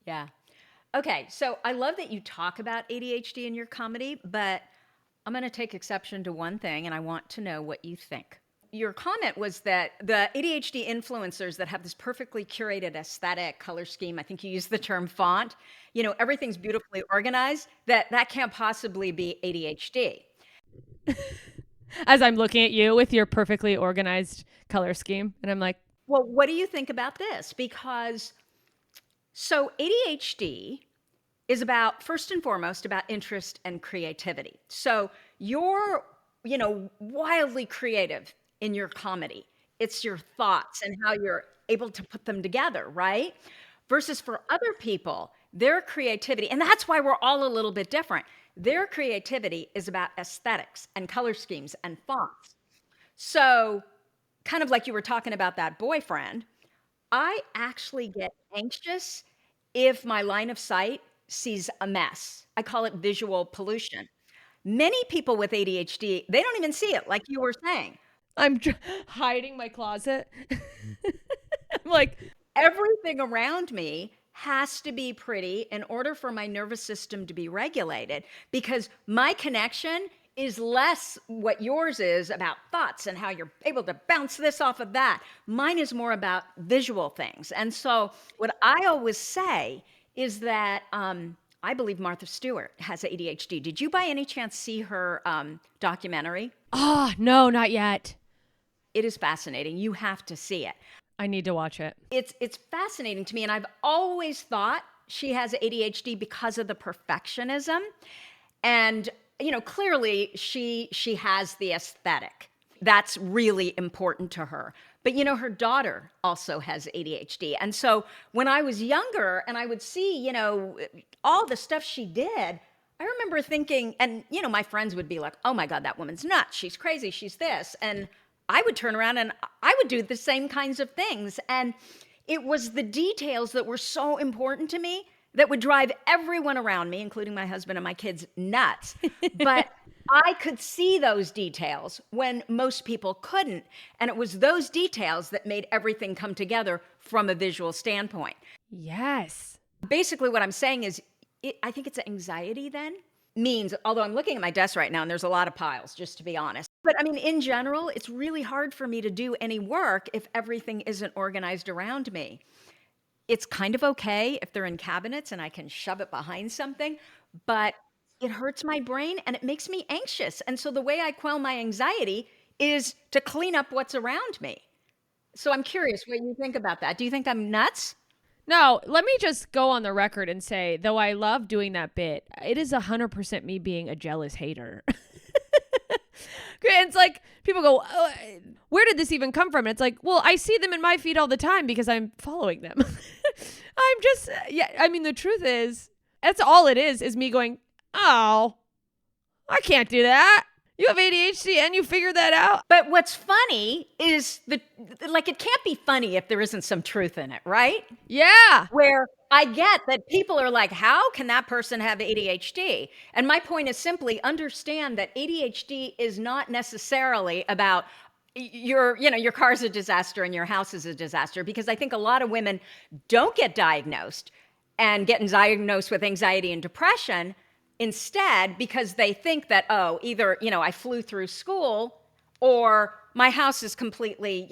Yeah. Okay. So I love that you talk about ADHD in your comedy, but I'm going to take exception to one thing, and I want to know what you think. Your comment was that the ADHD influencers that have this perfectly curated aesthetic, color scheme, I think you used the term font, everything's beautifully organized, that can't possibly be ADHD. As I'm looking at you with your perfectly organized color scheme, and I'm like, well, what do you think about this? Because so ADHD is about, first and foremost, about interest and creativity. So you're, wildly creative in your comedy. It's your thoughts and how you're able to put them together, right? Versus for other people, their creativity, and that's why we're all a little bit different. Their creativity is about aesthetics and color schemes and fonts. So, kind of like you were talking about that boyfriend, I actually get anxious if my line of sight sees a mess. I call it visual pollution. Many people with ADHD, they don't even see it, like you were saying. I'm hiding my closet. I'm like, everything around me has to be pretty in order for my nervous system to be regulated, because my connection is less what yours is about thoughts and how you're able to bounce this off of that. Mine is more about visual things. And so what I always say is that I believe Martha Stewart has ADHD. Did you by any chance see her documentary? Oh, no, not yet. It is fascinating. You have to see it. I need to watch it. It's fascinating to me, and I've always thought she has ADHD because of the perfectionism. And clearly she has the aesthetic. That's really important to her. But her daughter also has ADHD. And so when I was younger and I would see, all the stuff she did, I remember thinking, and my friends would be like, "Oh my God, that woman's nuts. She's crazy. She's this." And I would turn around and I would do the same kinds of things. And it was the details that were so important to me that would drive everyone around me, including my husband and my kids, nuts. But I could see those details when most people couldn't. And it was those details that made everything come together from a visual standpoint. Yes. Basically, what I'm saying is, I think it's anxiety then. Means, although I'm looking at my desk right now and there's a lot of piles, just to be honest. But I mean, in general, it's really hard for me to do any work if everything isn't organized around me. It's kind of okay if they're in cabinets and I can shove it behind something, but it hurts my brain and it makes me anxious. And so the way I quell my anxiety is to clean up what's around me. So I'm curious what you think about that. Do you think I'm nuts? No, let me just go on the record and say, though I love doing that bit, it is 100% me being a jealous hater. It's like people go, oh, where did this even come from? And it's like, well, I see them in my feed all the time because I'm following them. I'm just, yeah. I mean, the truth is, That's all it is me going, oh, I can't do that. You have ADHD and you figured that out. But what's funny is it can't be funny if there isn't some truth in it, right? Yeah. Where I get that people are like, how can that person have ADHD? And my point is simply understand that ADHD is not necessarily about your car's a disaster and your house is a disaster, because I think a lot of women don't get diagnosed and get diagnosed with anxiety and depression instead because they think that, oh, either, I flew through school or my house is completely,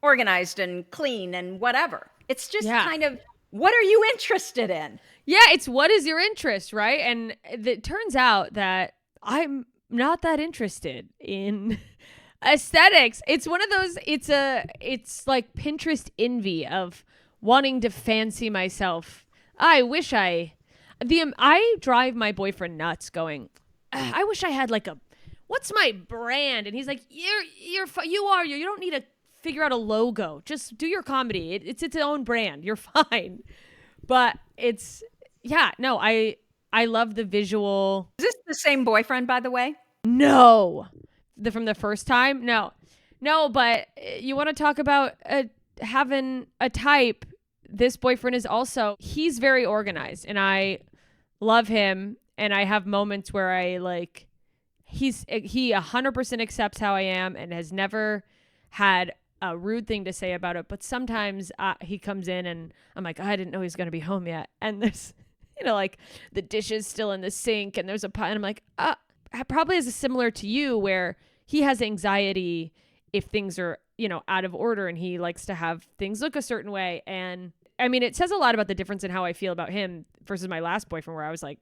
organized and clean and whatever. It's just kind of, what are you interested in? Yeah, it's what is your interest, right? And it turns out that I'm not that interested in aesthetics. It's one of those, it's like Pinterest envy of wanting to fancy myself. I drive my boyfriend nuts going, I wish I had like what's my brand? And he's like, you don't need to figure out a logo. Just do your comedy. It's its own brand. You're fine. But I love the visual. Is this the same boyfriend, by the way? No. From the first time? No, but you want to talk about having a type. This boyfriend is also, he's very organized and I love him. And I have moments where he 100% accepts how I am and has never had a rude thing to say about it. But sometimes he comes in and I'm like, I didn't know he was going to be home yet. And there's, the dishes still in the sink and there's a pot. And I'm like, probably is similar to you where he has anxiety if things are, out of order and he likes to have things look a certain way. And I mean, it says a lot about the difference in how I feel about him versus my last boyfriend where I was like,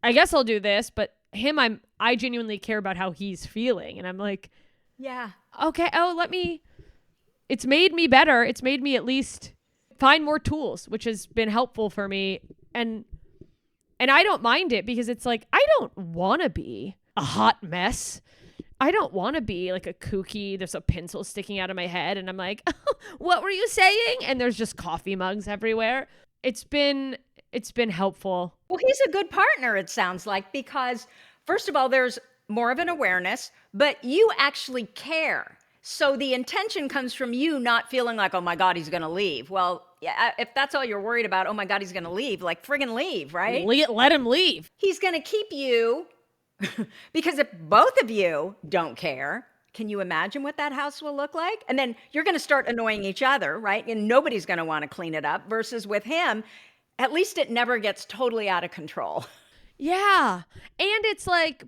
I guess I'll do this, but him, I genuinely care about how he's feeling. And I'm like, yeah, okay. Oh, it's made me better. It's made me at least find more tools, which has been helpful for me. And I don't mind it because it's like, I don't want to be a hot mess. I don't want to be like a kooky, there's a pencil sticking out of my head and I'm like, what were you saying? And there's just coffee mugs everywhere. It's been helpful. Well, he's a good partner, it sounds like, because first of all, there's more of an awareness, but you actually care. So the intention comes from you not feeling like, oh my God, he's going to leave. Well, yeah, if that's all you're worried about, oh my God, he's going to leave, like friggin' leave, right? Let him leave. He's going to keep you because if both of you don't care, can you imagine what that house will look like? And then you're going to start annoying each other, right? And nobody's going to want to clean it up versus with him, at least it never gets totally out of control. Yeah. And it's like,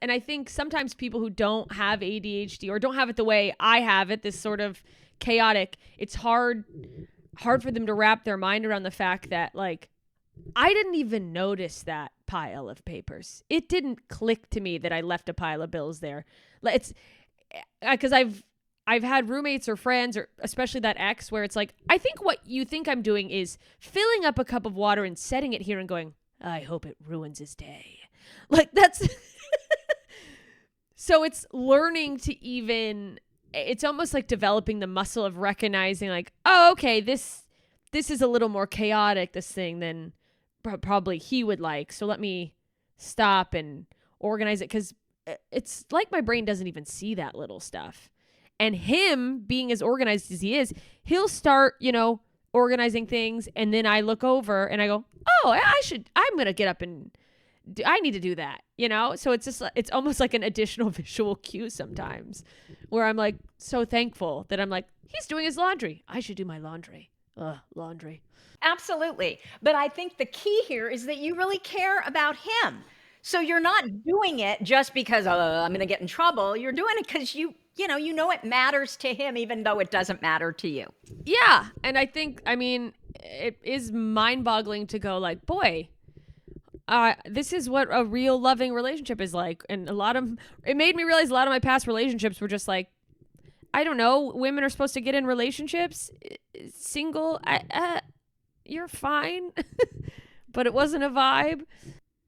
and I think sometimes people who don't have ADHD or don't have it the way I have it, this sort of chaotic, it's hard for them to wrap their mind around the fact that I didn't even notice that pile of papers. It didn't click to me that I left a pile of bills there. It's because I've had roommates or friends, or especially that ex, where it's like, I think what you think I'm doing is filling up a cup of water and setting it here and going, I hope it ruins his day. That's so it's learning to it's almost like developing the muscle of recognizing oh, okay, this is a little more chaotic, this thing, than probably he would like. So let me stop and organize it, because it's like my brain doesn't even see that little stuff. And him being as organized as he is, he'll start, organizing things. And then I look over and I go, oh, I'm going to get up and I need to do that, So it's almost like an additional visual cue sometimes where I'm like so thankful that I'm like, he's doing his laundry. I should do my laundry. Laundry. Absolutely. But I think the key here is that you really care about him. So you're not doing it just because I'm going to get in trouble. You're doing it because you know it matters to him, even though it doesn't matter to you. Yeah. And I think, it is mind-boggling to go boy, this is what a real loving relationship is like. And it made me realize a lot of my past relationships were just I don't know, women are supposed to get in relationships single. You're fine. But it wasn't a vibe.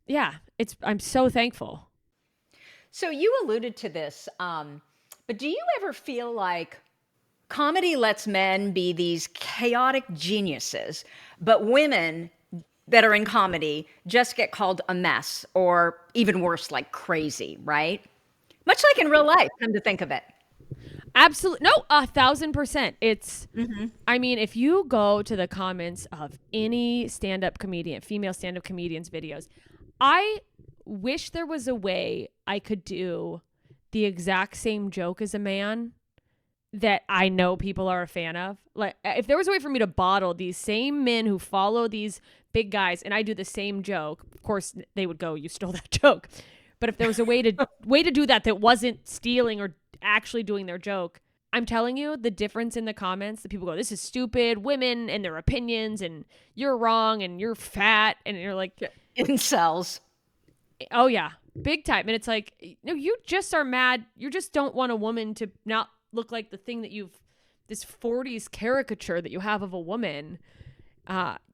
Yeah, I'm so thankful. So you alluded to this, but do you ever feel like comedy lets men be these chaotic geniuses, but women that are in comedy just get called a mess or even worse, like crazy, right? Much like in real life, come to think of it. Absolutely. No, 1,000%. It's, Mm-hmm. I mean, if you go to the comments of any stand-up comedian, female stand-up comedians videos, I wish there was a way I could do the exact same joke as a man that I know people are a fan of. Like, if there was a way for me to bottle these same men who follow these big guys and I do the same joke, of course they would go, "You stole that joke." But if there was a way to do that wasn't stealing or actually doing their joke, I'm telling you, the difference in the comments, the people go, "This is stupid, women and their opinions, and you're wrong, and you're fat," and you're like, Incels. "Oh yeah, big time." And it's like, no, you just are mad. You just don't want a woman to not look like the thing that this 40s caricature that you have of a woman.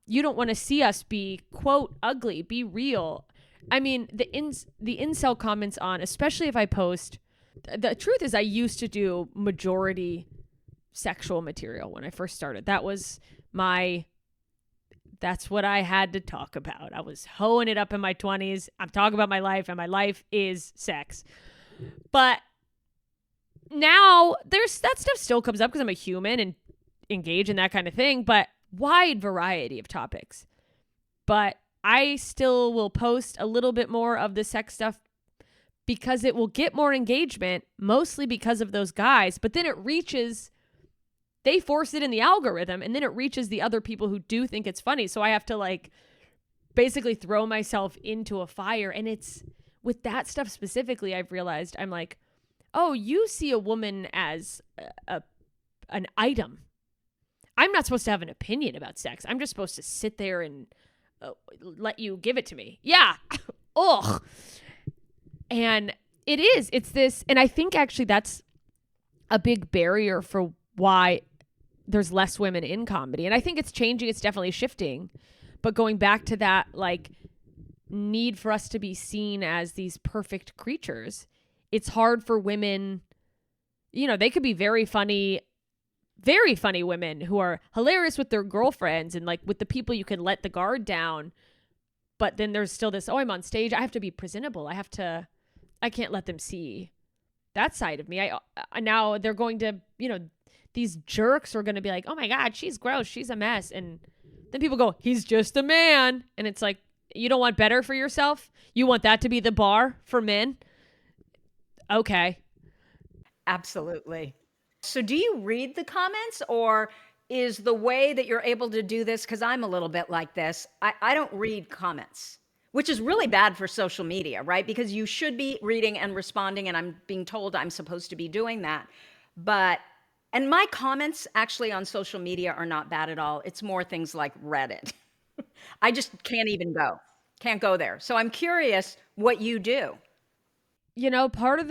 You don't want to see us be, quote, ugly, be real. I mean, the incel comments on, especially if I post, the truth is I used to do majority sexual material when I first started. That's what I had to talk about. I was hoeing it up in my 20s. I'm talking about my life, and my life is sex. But now that stuff still comes up because I'm a human and engage in that kind of thing, but wide variety of topics. But I still will post a little bit more of the sex stuff because it will get more engagement, mostly because of those guys. But then they force it in the algorithm, and then it reaches the other people who do think it's funny. So I have to like basically throw myself into a fire. And it's with that stuff specifically, I've realized I'm like, oh, you see a woman as an item. I'm not supposed to have an opinion about sex. I'm just supposed to sit there and let you give it to me. Yeah. Ugh. And it's this, and I think actually that's a big barrier for why there's less women in comedy. And I think it's changing. It's definitely shifting. But going back to that, like, need for us to be seen as these perfect creatures, it's hard for women. You know, they could be very funny women who are hilarious with their girlfriends and like with the people you can let the guard down. But then there's still this, oh, I'm on stage, I have to be presentable. I can't let them see that side of me. Now they're going to, these jerks are going to be like, oh my God, she's gross, she's a mess. And then people go, he's just a man. And it's like, you don't want better for yourself? You want that to be the bar for men? Okay. Absolutely. So do you read the comments, or is the way that you're able to do this, because I'm a little bit like this, I don't read comments, which is really bad for social media, right? Because you should be reading and responding, and I'm being told I'm supposed to be doing that. And my comments actually on social media are not bad at all. It's more things like Reddit. I just can't go there. So I'm curious what you do. Part of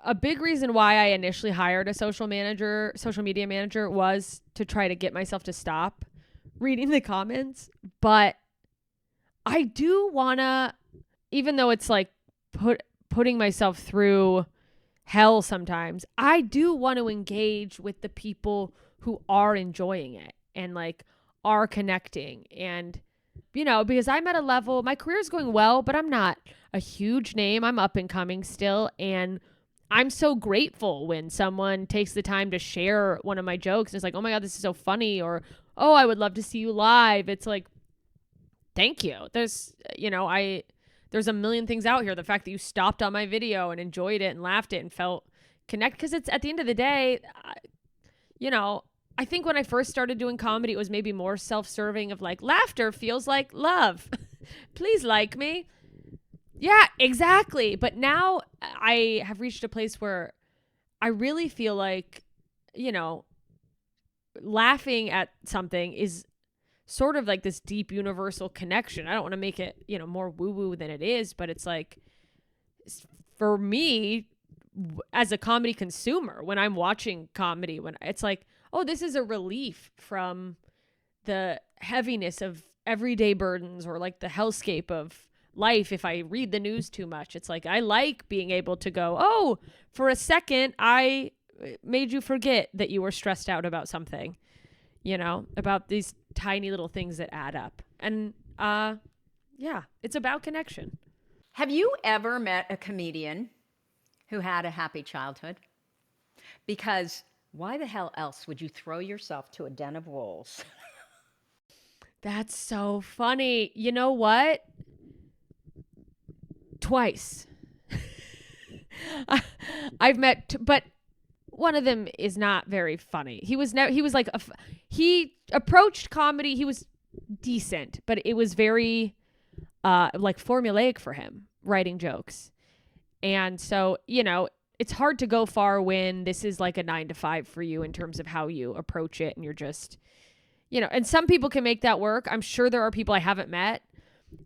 a big reason why I initially hired a social media manager was to try to get myself to stop reading the comments. But I do want to, even though it's like putting myself through hell sometimes, I do want to engage with the people who are enjoying it and like are connecting. And, because I'm at a level, my career's going well, but I'm not a huge name. I'm up and coming still. And I'm so grateful when someone takes the time to share one of my jokes. It's like, oh my God, this is so funny. Or, oh, I would love to see you live. It's like, thank you. There's a million things out here. The fact that you stopped on my video and enjoyed it and laughed it and felt connected. Because it's at the end of the day, I think when I first started doing comedy, it was maybe more self-serving of like, laughter feels like love. Please like me. Yeah, exactly. But now I have reached a place where I really feel like, laughing at something is sort of like this deep universal connection. I don't want to make it, more woo-woo than it is, but it's like, for me as a comedy consumer, when I'm watching comedy, when it's like, oh, this is a relief from the heaviness of everyday burdens or like the hellscape of life. If I read the news too much, it's like, I like being able to go, oh, for a second, I made you forget that you were stressed out about something, about these tiny little things that add up. And Yeah, it's about connection. Have you ever met a comedian who had a happy childhood? Because why the hell else would you throw yourself to a den of wolves? That's so funny. You know what? Twice. I've met, but one of them is not very funny. He was like, he approached comedy. He was decent, but it was very, like formulaic for him, writing jokes. And so, it's hard to go far when this is like a 9 to 5 for you in terms of how you approach it. And you're just, and some people can make that work. I'm sure there are people I haven't met.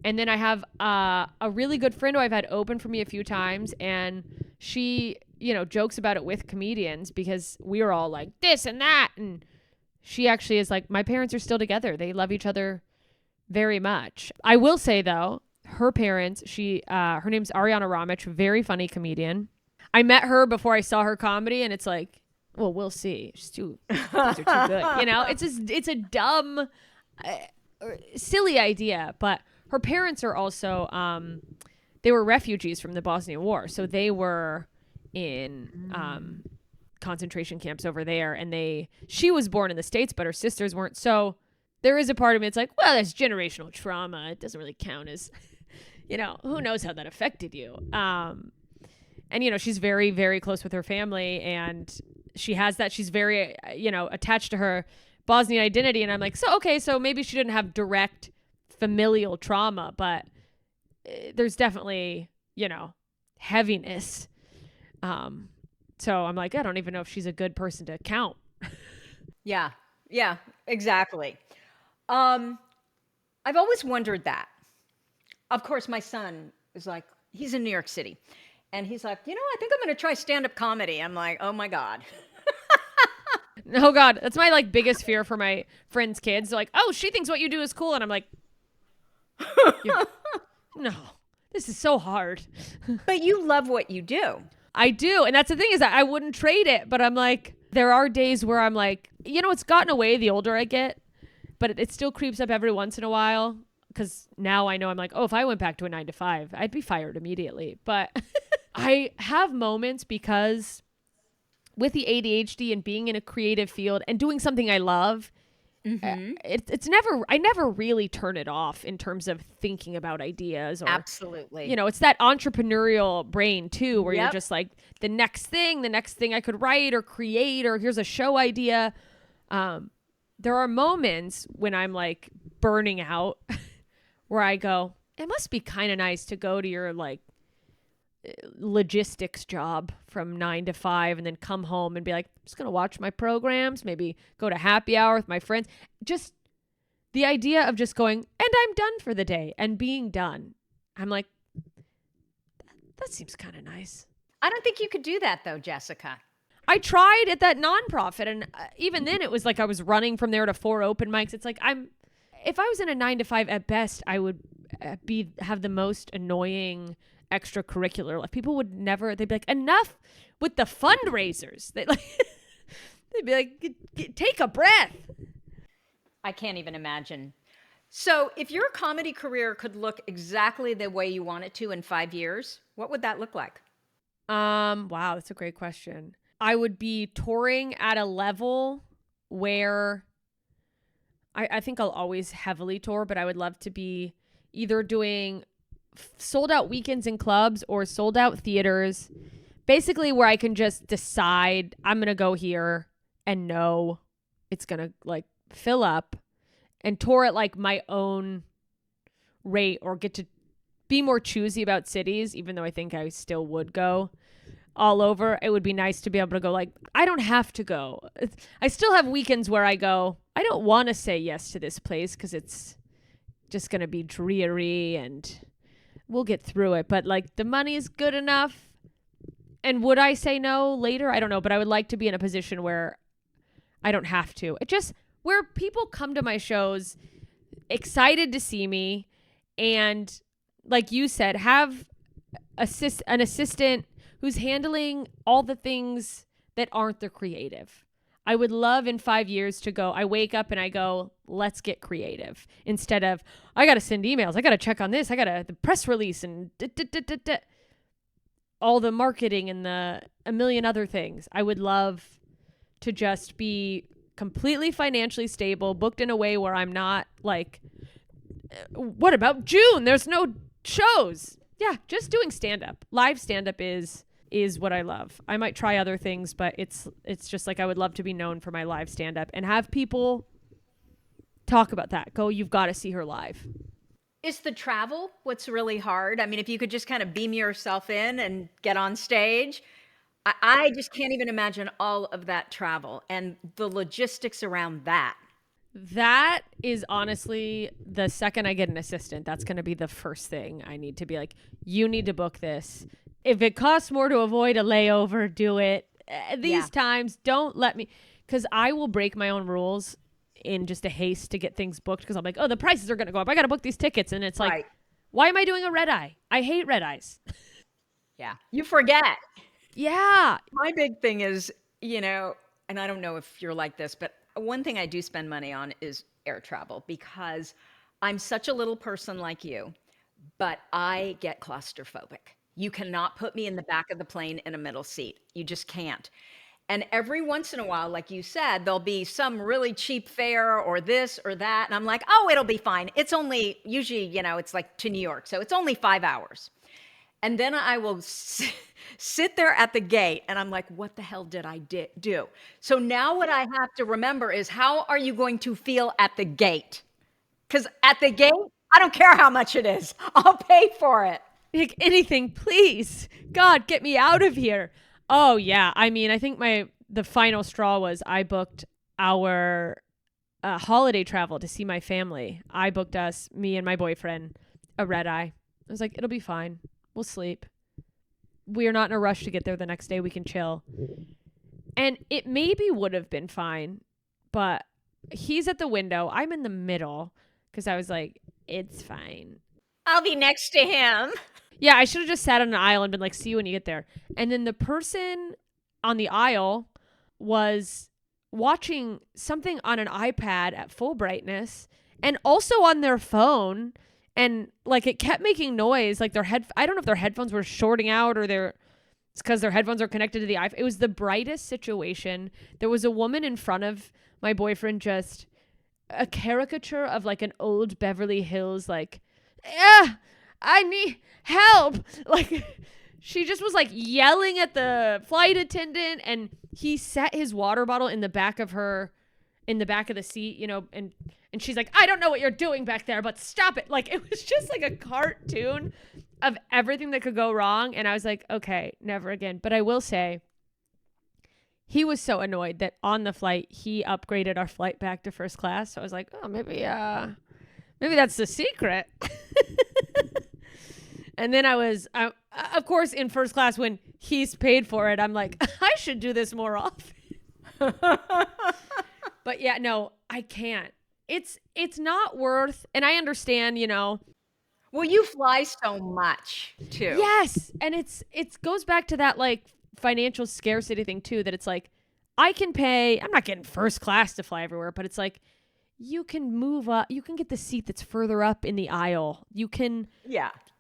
And then I have a really good friend who I've had open for me a few times. And she, jokes about it with comedians because we were all like this and that. And she actually is like, my parents are still together. They love each other very much. I will say, though, her parents, her name's Ariana Ramich, very funny comedian. I met her before I saw her comedy, and it's like, well, we'll see. These are too good. It's a dumb, silly idea. But her parents are also, they were refugees from the Bosnian War. So they were in concentration camps over there. And she was born in the States, but her sisters weren't. So there is a part of me, it's like, well, that's generational trauma. It doesn't really count as, who knows how that affected you. And, she's very, very close with her family, and she has that. She's very, attached to her Bosnian identity. And I'm like, so maybe she didn't have direct familial trauma, but there's definitely, heaviness. So I'm like, I don't even know if she's a good person to count. Yeah, exactly. I've always wondered that. Of course, my son is like, he's in New York City. And he's like, I think I'm going to try stand-up comedy. I'm like, oh my God. Oh God. That's my like biggest fear for my friends' kids. They're like, oh, she thinks what you do is cool. And I'm like, no, this is so hard. But you love what you do. I do. And that's the thing is that I wouldn't trade it. But I'm like, there are days where I'm like, it's gotten away the older I get, but it still creeps up every once in a while. Because now I know I'm like, oh, if I went back to a 9 to 5, I'd be fired immediately. But I have moments because with the ADHD and being in a creative field and doing something I love, I never really turn it off in terms of thinking about ideas. Or, absolutely. It's that entrepreneurial brain too, where you're just like the next thing I could write or create, or here's a show idea. There are moments when I'm like burning out where I go, it must be kind of nice to go to your like logistics job from 9 to 5 and then come home and be like, I'm just going to watch my programs, maybe go to happy hour with my friends. Just the idea of just going, and I'm done for the day and being done. I'm like, that seems kind of nice. I don't think you could do that though, Jessica. I tried at that nonprofit, and even then it was like I was running from there to 4 open mics. It's like if I was in a 9 to 5 at best, I would have the most annoying extracurricular life. People would never, they'd be like, enough with the fundraisers. They'd be like, take a breath. I can't even imagine. So if your comedy career could look exactly the way you want it to in 5 years, what would that look like? Wow, that's a great question. I would be touring at a level where I think I'll always heavily tour, but I would love to be either doing sold out weekends in clubs or sold out theaters, basically where I can just decide I'm going to go here and know it's going to like fill up, and tour at like my own rate, or get to be more choosy about cities, even though I think I still would go all over. It would be nice to be able to go like, I don't have to go. I still have weekends where I go, I don't want to say yes to this place because it's just going to be dreary and we'll get through it. But like the money is good enough. And would I say no later? I don't know. But I would like to be in a position where I don't have to. It just, where people come to my shows excited to see me, and like you said, have an assistant who's handling all the things that aren't the creative. I would love in 5 years to go, I wake up and I go, let's get creative. Instead of, I got to send emails. I got to check on this. I got to the press release and all the marketing and a million other things. I would love to just be completely financially stable, booked in a way where I'm not like, what about June? There's no shows. Yeah, just doing stand-up. Live stand-up is what I love. I might try other things, but it's just like I would love to be known for my live stand-up and have people talk about that. Go, you've got to see her live. Is the travel what's really hard? I mean, if you could just kind of beam yourself in and get on stage, I just can't even imagine all of that travel and the logistics around that. That is honestly the second I get an assistant, that's going to be the first thing I need to be like, you need to book this. If it costs more to avoid a layover, do it. These times, don't let me, because I will break my own rules in just a haste to get things booked because I'm like, oh, the prices are going to go up. I got to book these tickets. And it's like, why am I doing a red eye? I hate red eyes. Yeah. You forget. Yeah. My big thing is, and I don't know if you're like this, but one thing I do spend money on is air travel because I'm such a little person like you, but I get claustrophobic. You cannot put me in the back of the plane in a middle seat. You just can't. And every once in a while, like you said, there'll be some really cheap fare or this or that. And I'm like, oh, it'll be fine. It's only, usually, it's like to New York. So it's only 5 hours. And then I will sit there at the gate and I'm like, what the hell did I do? So now what I have to remember is how are you going to feel at the gate? Because at the gate, I don't care how much it is. I'll pay for it. Like anything, please. God, get me out of here. Oh, yeah. I mean, I think the final straw was I booked our holiday travel to see my family. I booked us, me and my boyfriend, a red eye. I was like, it'll be fine. We'll sleep. We are not in a rush to get there the next day. We can chill. And it maybe would have been fine, but he's at the window. I'm in the middle because I was like, it's fine. I'll be next to him. Yeah, I should have just sat on an aisle and been like, see you when you get there. And then the person on the aisle was watching something on an iPad at full brightness and also on their phone. And like it kept making noise, like I don't know if their headphones were shorting out or it's because their headphones are connected to the iPhone. It was the brightest situation. There was a woman in front of my boyfriend, just a caricature of like an old Beverly Hills, like, yeah, I need help. Like she just was like yelling at the flight attendant, and he set his water bottle in the back of the seat, and she's like, I don't know what you're doing back there, but stop it. Like, it was just like a cartoon of everything that could go wrong. And I was like, okay, never again. But I will say, he was so annoyed that on the flight, he upgraded our flight back to first class. So I was like, oh, maybe that's the secret. And then I was, of course, in first class when he's paid for it, I'm like, I should do this more often. But yeah, no, I can't. It's not worth, and I understand, Well, you fly so much too. Yes. And it goes back to that like financial scarcity thing too, that it's like, I can pay, I'm not getting first class to fly everywhere, but it's like, you can move up, you can get the seat that's further up in the aisle. You can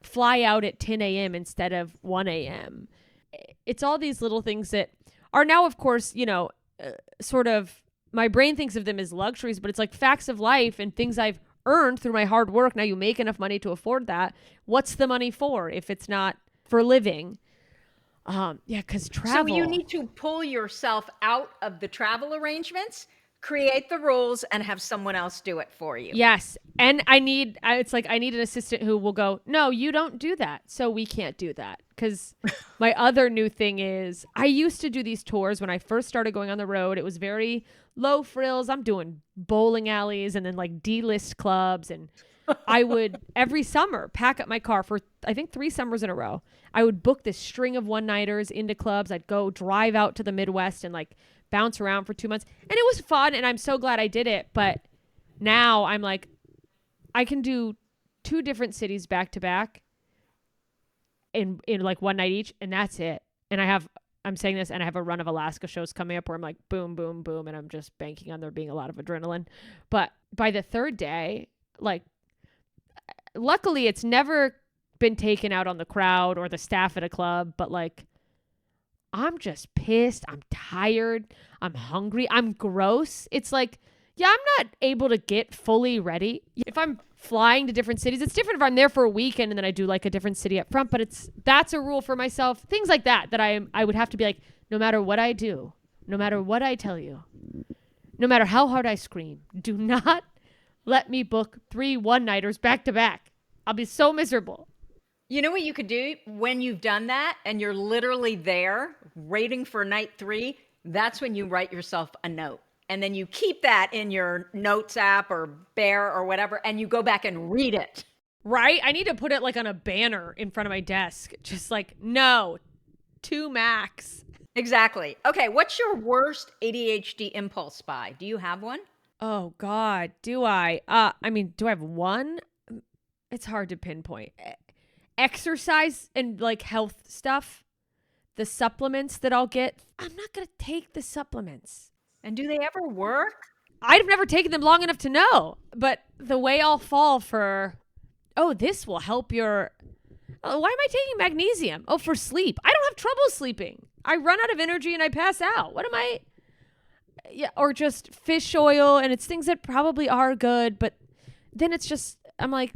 fly out at 10 a.m. instead of 1 a.m. It's all these little things that are now, of course, sort of, my brain thinks of them as luxuries, but it's like facts of life and things I've earned through my hard work. Now you make enough money to afford that. What's the money for if it's not for living? Because travel. So you need to pull yourself out of the travel arrangements, create the rules, and have someone else do it for you. Yes. And I need an assistant who will go, no, you don't do that. So we can't do that. Because my other new thing is I used to do these tours when I first started going on the road. It was very low frills. I'm doing bowling alleys and then like D-list clubs. And I would every summer pack up my car for, I think, 3 summers in a row. I would book this string of one-nighters into clubs. I'd go drive out to the Midwest and like bounce around for 2 months. And it was fun. And I'm so glad I did it. But now I'm like, I can do 2 different cities back to back in like one night each. And that's it. And I have I'm saying this and I have a run of Alaska shows coming up where I'm like, boom, boom, boom. And I'm just banking on there being a lot of adrenaline. But by the third day, like, luckily it's never been taken out on the crowd or the staff at a club, but like, I'm just pissed. I'm tired. I'm hungry. I'm gross. It's like, yeah, I'm not able to get fully ready. If I'm flying to different cities, it's different if I'm there for a weekend and then I do like a different city up front, but that's a rule for myself. Things like that I would have to be like, no matter what I do, no matter what I tell you, no matter how hard I scream, do not let me book 3 one-nighters back to back. I'll be so miserable. You know what you could do when you've done that and you're literally there waiting for night 3? That's when you write yourself a note. And then you keep that in your notes app or Bear or whatever, and you go back and read it. Right? I need to put it like on a banner in front of my desk. Just like, no, 2 max. Exactly. Okay, what's your worst ADHD impulse buy? Do you have one? Oh, God. Do I? Do I have one? It's hard to pinpoint. Exercise and like health stuff, the supplements that I'll get. I'm not going to take the supplements. And do they ever work? I've never taken them long enough to know. But the way I'll fall for, oh, this will help your, oh, why am I taking magnesium? Oh, for sleep. I don't have trouble sleeping. I run out of energy and I pass out. What am I? Yeah, or just fish oil, and it's things that probably are good, but then it's just, I'm like,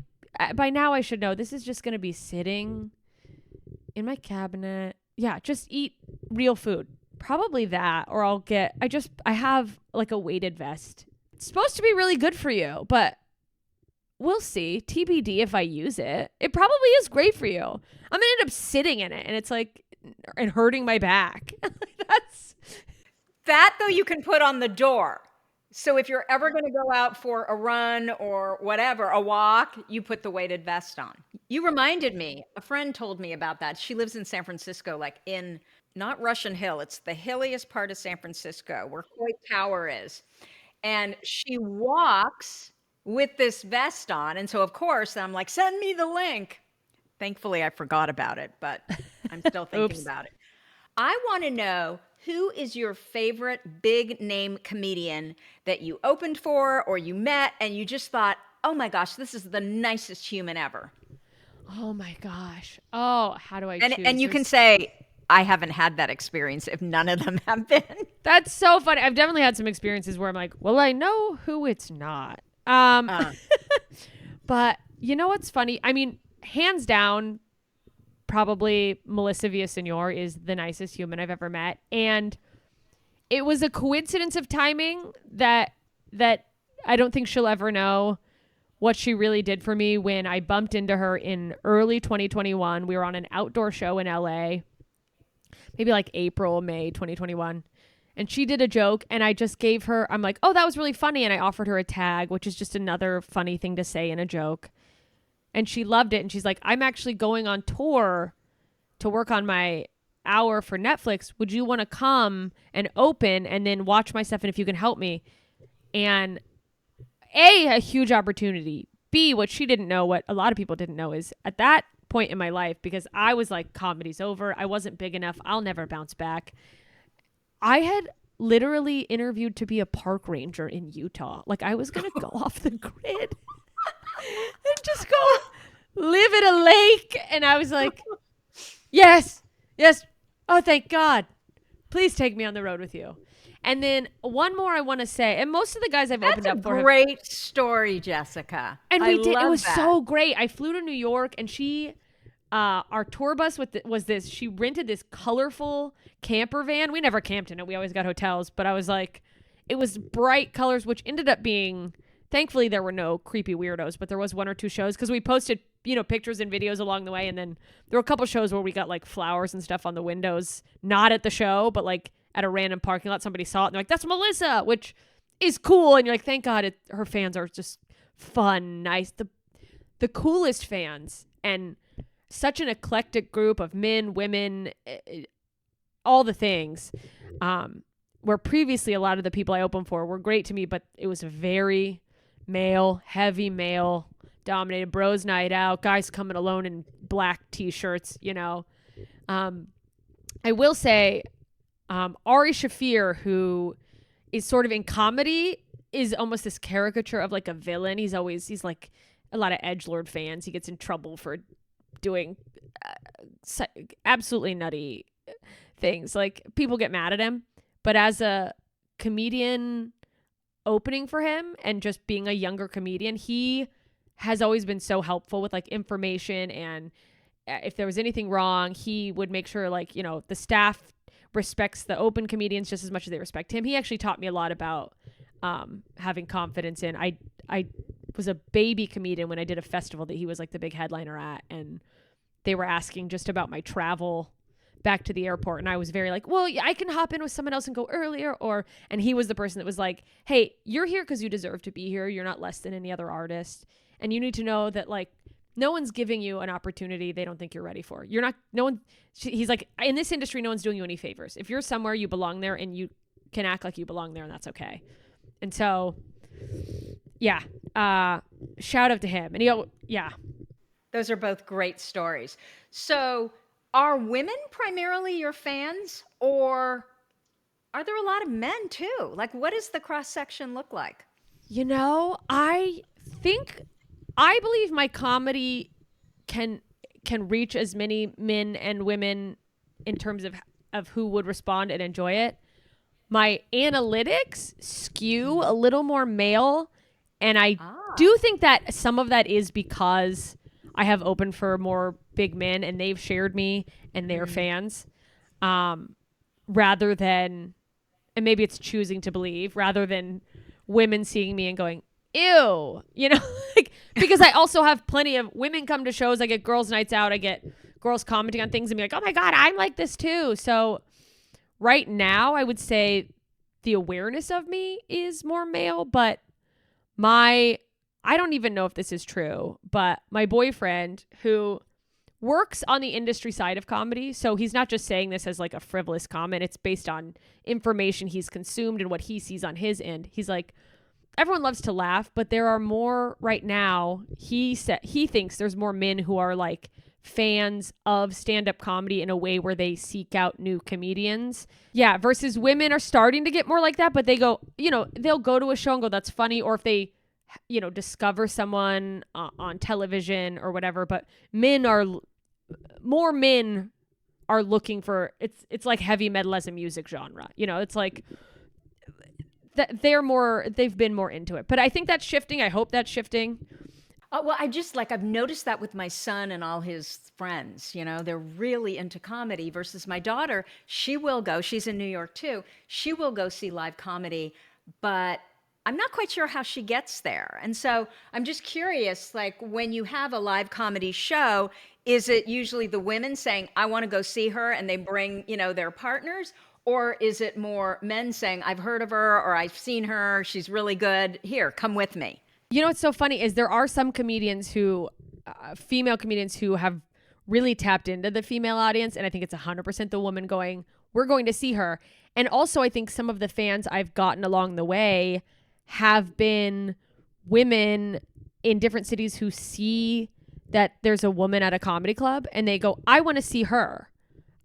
by now I should know this is just going to be sitting in my cabinet. Yeah, just eat real food. Probably that, or I have like a weighted vest. It's supposed to be really good for you, but we'll see. TBD if I use it. It probably is great for you. I'm going to end up sitting in it, and it's like, and hurting my back. That, though, you can put on the door. So if you're ever going to go out for a run or whatever, a walk, you put the weighted vest on. You reminded me, a friend told me about that. She lives in San Francisco, like in not Russian Hill. It's the hilliest part of San Francisco where Coit Tower is. And she walks with this vest on. And so, of course, I'm like, send me the link. Thankfully, I forgot about it, but I'm still thinking about it. I want to know, who is your favorite big name comedian that you opened for or you met and you just thought, oh my gosh, this is the nicest human ever? Oh my gosh. Oh, how do I choose? And you can say, I haven't had that experience if none of them have been. That's so funny. I've definitely had some experiences where I'm like, well, I know who it's not. But you know what's funny? I mean, hands down, probably Melissa Villaseñor is the nicest human I've ever met. And it was a coincidence of timing that I don't think she'll ever know what she really did for me when I bumped into her in early 2021. We were on an outdoor show in LA, maybe like April, May 2021. And she did a joke and I just gave her, I'm like, oh, that was really funny. And I offered her a tag, which is just another funny thing to say in a joke. And she loved it. And she's like, I'm actually going on tour to work on my hour for Netflix. Would you want to come and open and then watch my stuff? And if you can help me. And A, huge opportunity. B, what she didn't know, what a lot of people didn't know, is at that point in my life, because I was like, comedy's over. I wasn't big enough. I'll never bounce back. I had literally interviewed to be a park ranger in Utah. Like I was going to go off the grid and just go live at a lake. And I was like, yes. Oh, thank God. Please take me on the road with you. And then one more I want to say, and most of the guys I've opened up for. That's a great story, Jessica. And we did. It was so great. I flew to New York and our tour bus she rented this colorful camper van. We never camped in it. We always got hotels, but I was like, it was bright colors, which ended up being, thankfully there were no creepy weirdos, but there was 1 or 2 shows because we posted, pictures and videos along the way. And then there were a couple shows where we got like flowers and stuff on the windows, not at the show, but like at a random parking lot. Somebody saw it and they're like, that's Melissa, which is cool. And you're like, thank God her fans are just fun, nice, the coolest fans. And such an eclectic group of men, women, all the things. Where previously a lot of the people I opened for were great to me, but it was a very heavy male dominated bros night out, guys coming alone in black t-shirts, I will say Ari Shafir, who is sort of in comedy, is almost this caricature of like a villain. He's like a lot of edgelord fans. He gets in trouble for doing absolutely nutty things. Like people get mad at him, but as a comedian opening for him and just being a younger comedian, he has always been so helpful with like information, and if there was anything wrong, he would make sure like, the staff respects the open comedians just as much as they respect him. He actually taught me a lot about having confidence in. I was a baby comedian when I did a festival that he was like the big headliner at, and they were asking just about my travel back to the airport, and I was very like, well, yeah, I can hop in with someone else and go earlier, and he was the person that was like, hey, you're here because you deserve to be here. You're not less than any other artist, and you need to know that like no one's giving you an opportunity they don't think you're ready for. You're not, no one, he's like, in this industry, no one's doing you any favors. If you're somewhere, you belong there, and you can act like you belong there, and that's okay. And so, yeah, shout out to him. And yeah. Those are both great stories. So, are women primarily your fans, or are there a lot of men too? Like, what does the cross section look like? I think, I believe my comedy can reach as many men and women in terms of who would respond and enjoy it. My analytics skew a little more male, and I do think that some of that is because I have opened for more big men and they've shared me and they're fans, rather than, and maybe it's choosing to believe, rather than women seeing me and going, ew, like, because I also have plenty of women come to shows. I get girls' nights out. I get girls commenting on things and be like, oh my God, I'm like this too. So right now I would say the awareness of me is more male, but I don't even know if this is true, but my boyfriend, who works on the industry side of comedy, so he's not just saying this as like a frivolous comment, it's based on information he's consumed and what he sees on his end. He's like, everyone loves to laugh, but there are more right now. He thinks there's more men who are like fans of stand-up comedy in a way where they seek out new comedians. Yeah, versus women are starting to get more like that, but they go, they'll go to a show and go, that's funny, or if they discover someone on television or whatever. But more men are looking for, it's like heavy metal as a music genre. It's like that they've been more into it. But I think that's shifting. I hope that's shifting. Well, I've noticed that with my son and all his friends. They're really into comedy, versus my daughter. She's in New York too. She will go see live comedy, but I'm not quite sure how she gets there. And so I'm just curious, like, when you have a live comedy show, is it usually the women saying, I want to go see her, and they bring, their partners? Or is it more men saying, I've heard of her, or I've seen her, she's really good, here, come with me? What's so funny is there are some comedians female comedians who have really tapped into the female audience. And I think it's 100% the woman going, we're going to see her. And also I think some of the fans I've gotten along the way have been women in different cities who see that there's a woman at a comedy club and they go, I want to see her.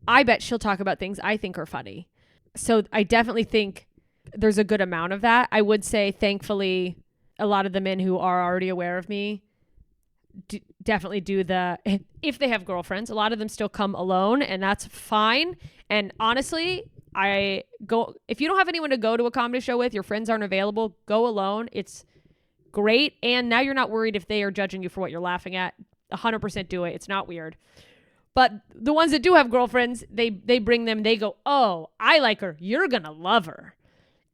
I bet she'll talk about things I think are funny. So I definitely think there's a good amount of that. I would say, thankfully, a lot of the men who are already aware of me definitely do if they have girlfriends, a lot of them still come alone, and that's fine. And honestly, if you don't have anyone to go to a comedy show with, your friends aren't available, go alone. It's great. And now you're not worried if they are judging you for what you're laughing at. 100% do it. It's not weird. But the ones that do have girlfriends, they bring them, they go, oh, I like her. You're going to love her.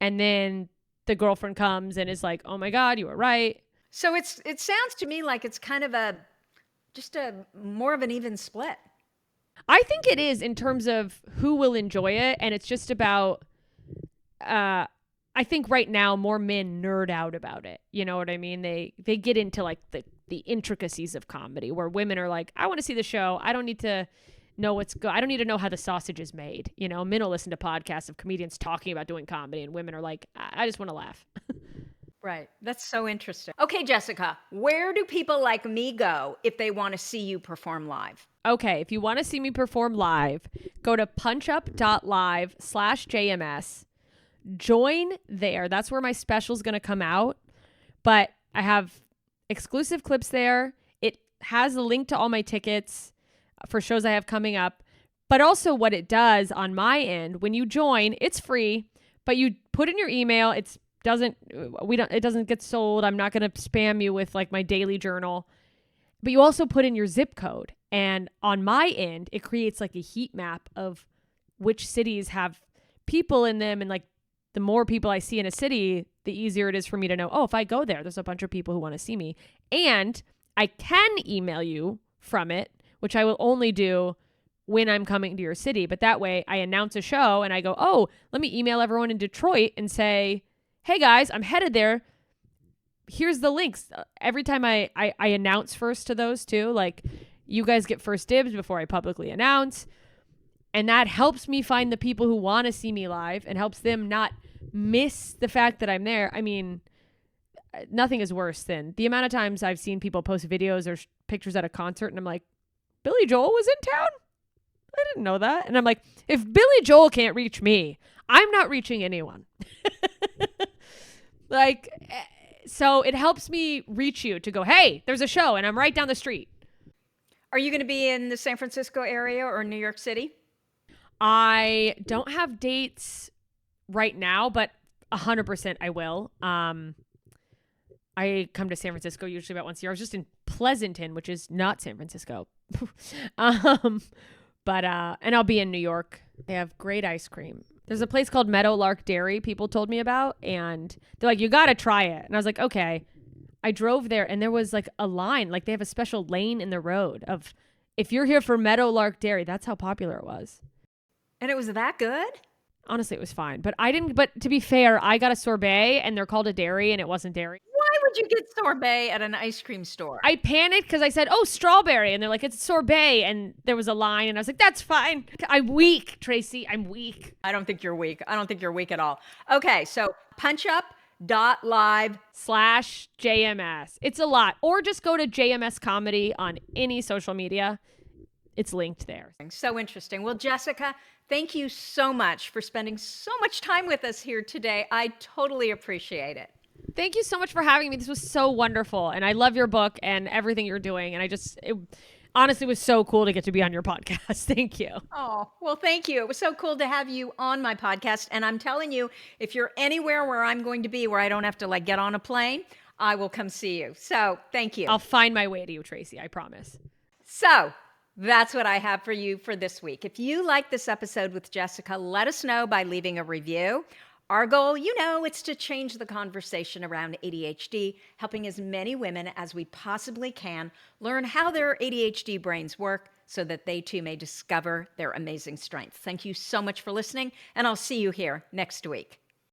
And then the girlfriend comes and is like, oh my God, you were right. So it sounds to me like it's kind of just a more of an even split. I think it is, in terms of who will enjoy it. And it's just about, I think right now more men nerd out about it. You know what I mean? They get into like the intricacies of comedy, where women are like, I want to see the show. I don't need to know I don't need to know how the sausage is made. Men will listen to podcasts of comedians talking about doing comedy, and women are like, I just want to laugh. Right. That's so interesting. Okay, Jessica, where do people like me go if they want to see you perform live? Okay, if you want to see me perform live, go to punchup.live/JMS. Join there. That's where my special's going to come out. But I have exclusive clips there. It has a link to all my tickets for shows I have coming up. But also what it does on my end, when you join, it's free, but you put in your email. It doesn't get sold. I'm not going to spam you with like my daily journal. But you also put in your zip code. And on my end, it creates like a heat map of which cities have people in them. And like the more people I see in a city, the easier it is for me to know, oh, if I go there, there's a bunch of people who want to see me. And I can email you from it, which I will only do when I'm coming to your city. But that way I announce a show and I go, oh, let me email everyone in Detroit and say, hey guys, I'm headed there. Here's the links. Every time I announce first to those two, like you guys get first dibs before I publicly announce. And that helps me find the people who want to see me live and helps them not miss the fact that I'm there. I mean, nothing is worse than the amount of times I've seen people post videos or pictures at a concert and I'm like, Billy Joel was in town? I didn't know that. And I'm like, if Billy Joel can't reach me, I'm not reaching anyone. Like, so it helps me reach you to go, hey, there's a show and I'm right down the street. Are you going to be in the San Francisco area or New York City? I don't have dates right now, but 100% I will. I come to San Francisco usually about once a year. I was just in Pleasanton, which is not San Francisco. And I'll be in New York. They have great ice cream. There's a place called Meadowlark Dairy people told me about, and they're like, you got to try it. And I was like, okay. I drove there and there was like a line, like they have a special lane in the road of if you're here for Meadowlark Dairy. That's how popular it was. And it was that good? Honestly, it was fine. But to be fair, I got a sorbet and they're called a dairy and it wasn't dairy. Why would you get sorbet at an ice cream store? I panicked because I said, oh, strawberry. And they're like, it's sorbet. And there was a line and I was like, that's fine. I'm weak, Tracy. I'm weak. I don't think you're weak. I don't think you're weak at all. Okay, so punchup.live/JMS. It's a lot. Or just go to JMS Comedy on any social media. It's linked there. So interesting. Well, Jessica, thank you so much for spending so much time with us here today. I totally appreciate it. Thank you so much for having me. This was so wonderful. And I love your book and everything you're doing. And it honestly was so cool to get to be on your podcast. Thank you. Oh, well, thank you. It was so cool to have you on my podcast. And I'm telling you, if you're anywhere where I'm going to be, where I don't have to like get on a plane, I will come see you. So thank you. I'll find my way to you, Tracy. I promise. So that's what I have for you for this week. If you like this episode with Jessica, let us know by leaving a review. Our goal, it's to change the conversation around ADHD, helping as many women as we possibly can learn how their ADHD brains work so that they too may discover their amazing strength. Thank you so much for listening, and I'll see you here next week.